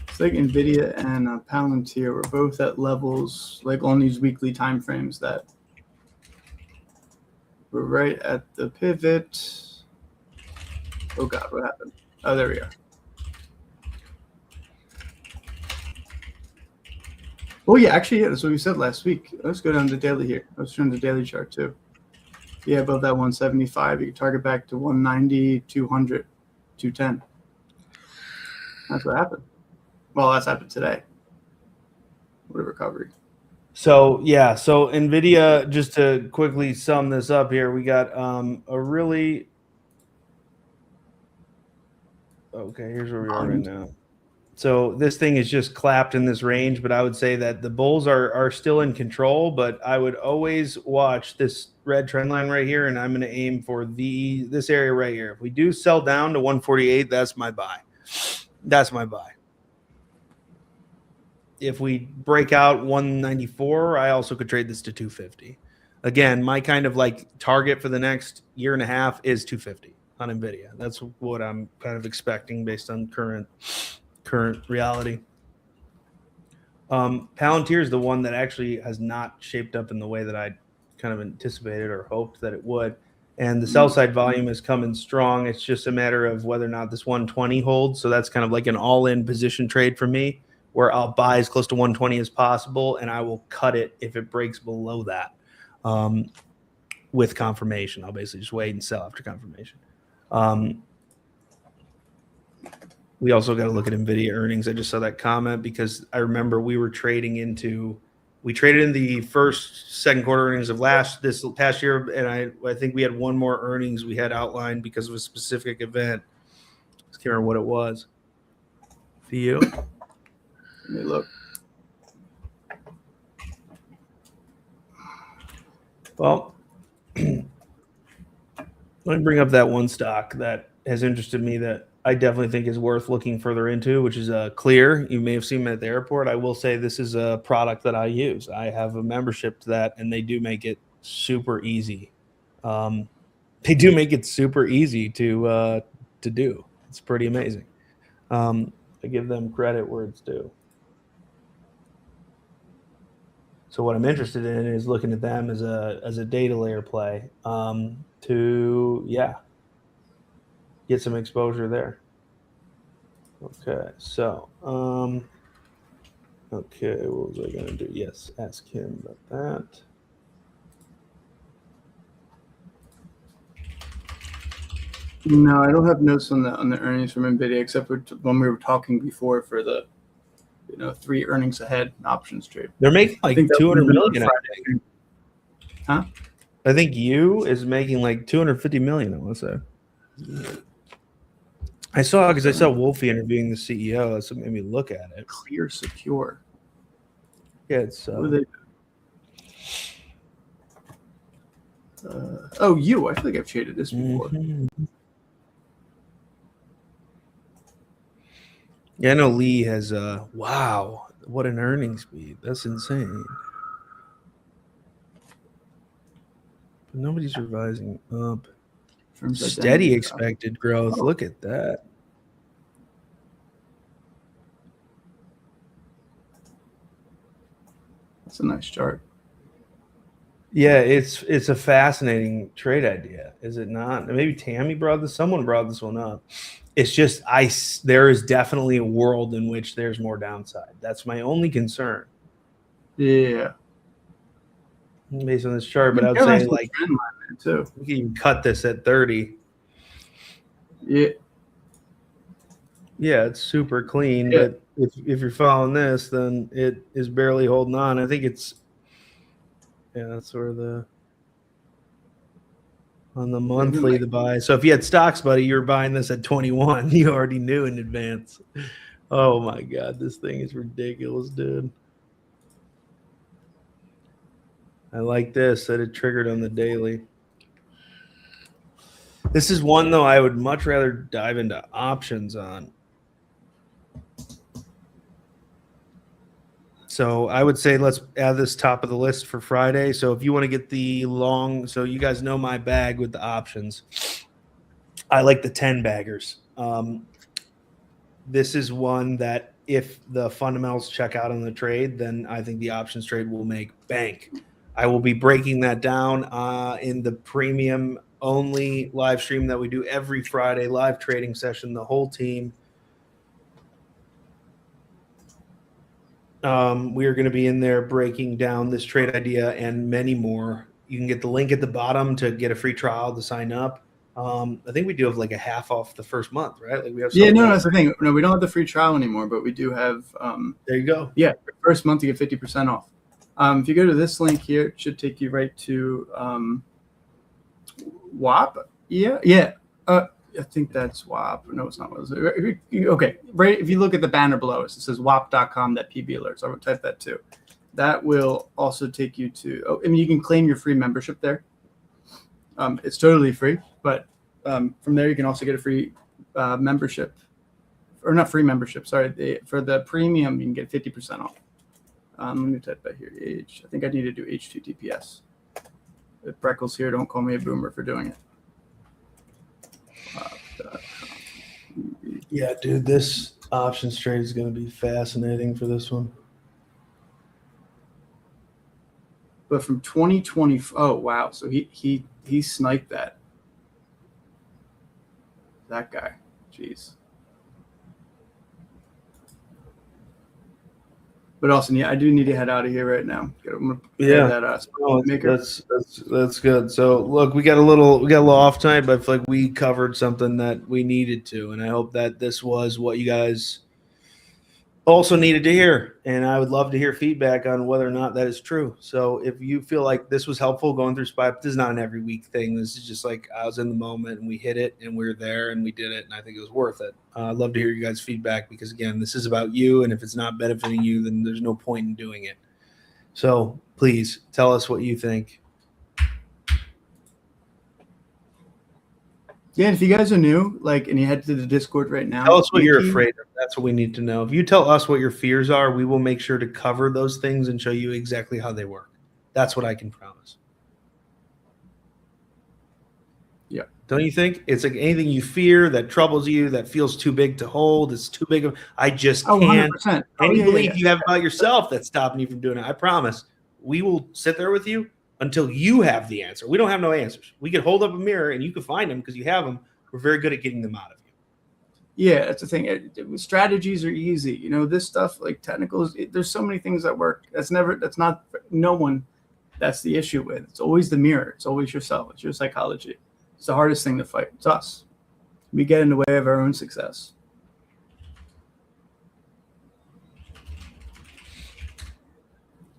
It's like NVIDIA and Palantir were both at levels like on these weekly time frames that were right at the pivot. Oh God, what happened? Oh, there we are. Oh yeah, actually, yeah, that's what we said last week. Let's go down to daily here. Let's turn the daily chart too. Yeah, above that 175, you can target back to 190, 200, 210. That's what happened. Well, that's happened today. What a recovery. So NVIDIA, just to quickly sum this up here, we got a really here's where we are right now. So this thing is just clapped in this range, but I would say that the bulls are still in control, but I would always watch this red trend line right here, and I'm going to aim for this area right here. If we do sell down to 148, that's my buy. That's my buy. If we break out 194, I also could trade this to 250. Again, my kind of like target for the next year and a half is 250 on NVIDIA. That's what I'm kind of expecting based on current reality. Palantir is the one that actually has not shaped up in the way that I kind of anticipated or hoped that it would. and the sell side volume is coming strong. It's just a matter of whether or not this 120 holds. So that's kind of like an all-in position trade for me, where I'll buy as close to 120 as possible, and I will cut it if it breaks below that. With confirmation, I'll basically just wait and sell after confirmation. We also got to look at NVIDIA earnings. I just saw that comment because I remember we traded in the second quarter earnings of this past year, and I think we had one more earnings we had outlined because of a specific event. I can't remember what it was. For you? Let me look. Well, let me bring up that one stock that has interested me that I definitely think is worth looking further into, which is Clear. You may have seen them at the airport. I will say this is a product that I use. I have a membership to that, and they do make it super easy. They do make it super easy to do. It's pretty amazing. I give them credit where it's due. So what I'm interested in is looking at them as a data layer play to get some exposure there. Okay, so okay, what was I gonna do? Yes, ask him about that. No, I don't have notes on the earnings from NVIDIA except for when we were talking before for the 3 earnings ahead options trade. They're making like 200 million. Huh? I think you is making like 250 million. I want to say. I saw Wolfie interviewing the CEO. That's what made me look at it. Clear Secure. Yeah, it's. What do they? You. I feel like I've traded this before. Mm-hmm. Yeah, I know Lee has. Wow, what an earnings beat! That's insane. But nobody's revising up. Steady expected growth. Look at that. That's a nice chart. Yeah, it's a fascinating trade idea, is it not? Maybe Tammy someone brought this one up. It's just there is definitely a world in which there's more downside. That's my only concern. Yeah. Based on this chart, but I would say like too. We can even cut this at 30. Yeah. Yeah, it's super clean, but if you're following this, then it is barely holding on. I think it's that's sort of on the monthly the buy. So if you had stocks, buddy, you were buying this at 21. You already knew in advance. Oh my God, this thing is ridiculous, dude. I like this that it triggered on the daily. This is one, though, I would much rather dive into options on. So I would say let's add this top of the list for Friday. So if you want to get the long, so you guys know my bag with the options. I like the 10 baggers. This is one that if the fundamentals check out on the trade, then I think the options trade will make bank. I will be breaking that down in the premium only live stream that we do every Friday, live trading session, the whole team. We are going to be in there breaking down this trade idea and many more. You can get the link at the bottom to get a free trial to sign up. I think we do have like a half off the first month, right? Like we have. That's the thing. No, we don't have the free trial anymore, but we do have. There you go. Yeah, first month you get 50% off. If you go to this link here, it should take you right to WAP. Yeah. I think that's WAP. No, it's not. Okay, right. If you look at the banner below us, it says WAP.com, that PB alerts. I would type that too. That will also take you to. You can claim your free membership there. It's totally free, but from there you can also get a free membership, or not free membership. Sorry, for the premium you can get 50% off. Let me type that here. I think I need to do HTTPS. If Breckle's here, don't call me a boomer for doing it. Yeah, dude, this options trade is going to be fascinating for this one. But from 2020, oh wow, so he sniped that. That guy. Jeez. But Austin, yeah, I do need to head out of here right now. I'm gonna prepare that No, maker. that's good. So look, we got a little off tonight, but I feel like we covered something that we needed to, and I hope that this was what you guys also needed to hear. And I would love to hear feedback on whether or not that is true. So if you feel like this was helpful going through SPY, this is not an every week thing. This is just like I was in the moment and we hit it and we were there and we did it, and I think it was worth it. I'd love to hear you guys' feedback because again, this is about you, and if it's not benefiting you, then there's no point in doing it. So please tell us what you think. Yeah, if you guys are new, and you head to the Discord right now, Tell us what you're afraid of. That's what we need to know. If you tell us what your fears are, we will make sure to cover those things and show you exactly how they work. That's what I can promise. Yeah. Don't you think? It's like anything you fear that troubles you, that feels too big to hold, it's too big of, I just can't. 100%. Any belief you have about yourself that's stopping you from doing it, I promise, we will sit there with you until you have the answer. We don't have no answers. We can hold up a mirror and you can find them because you have them. We're very good at getting them out of you. Yeah, that's the thing. Strategies are easy. This stuff like technicals, there's so many things that work. That's no one that's the issue with. It's always the mirror. It's always yourself. It's your psychology. It's the hardest thing to fight. It's us. We get in the way of our own success.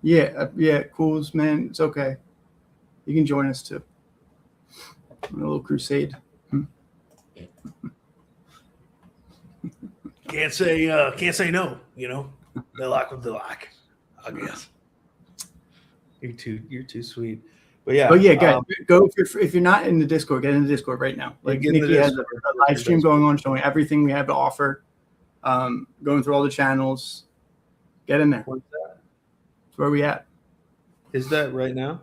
Yeah, Cools, man. It's okay. You can join us too. On a little crusade. Can't say no, They lock with the lock, I guess. You're too sweet. But yeah, guys, go if you're not in the Discord, get in the Discord right now. Nikki has a live stream going on showing everything we have to offer. Going through all the channels. Get in there. What's that? That's where we at. Is that right now?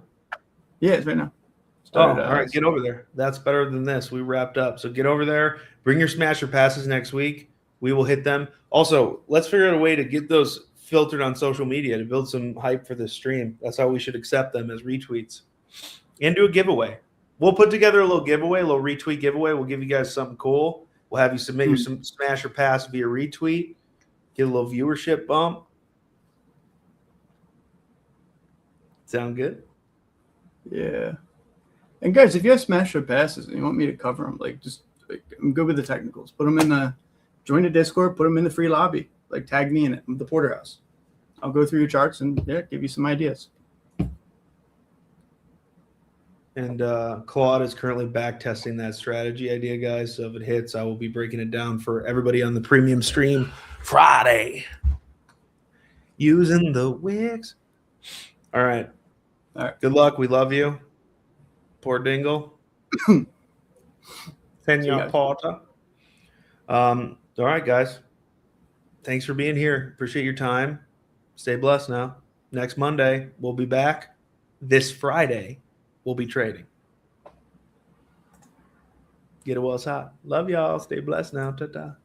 Yeah, it's right now. All right, get over there. That's better than this. We wrapped up. So get over there. Bring your smasher passes next week. We will hit them. Also, let's figure out a way to get those filtered on social media to build some hype for this stream. That's how we should accept them as retweets. And do a giveaway. We'll put together a little giveaway, a little retweet giveaway. We'll give you guys something cool. We'll have you submit your smasher pass via retweet. Get a little viewership bump. Sound good? Yeah. And guys, if you have smasher passes and you want me to cover them, I'm good with the technicals. Put them join the Discord, put them in the free lobby. Tag me in it with the porterhouse. I'll go through your charts and give you some ideas. And Claude is currently back testing that strategy idea, guys. So if it hits, I will be breaking it down for everybody on the premium stream Friday. Using the wigs. All right. Good luck. We love you. Poor Dingle. Senor Porta. All right, guys. Thanks for being here. Appreciate your time. Stay blessed now. Next Monday, we'll be back. This Friday, we'll be trading. Get it while it's hot. Love y'all. Stay blessed now. Ta-ta.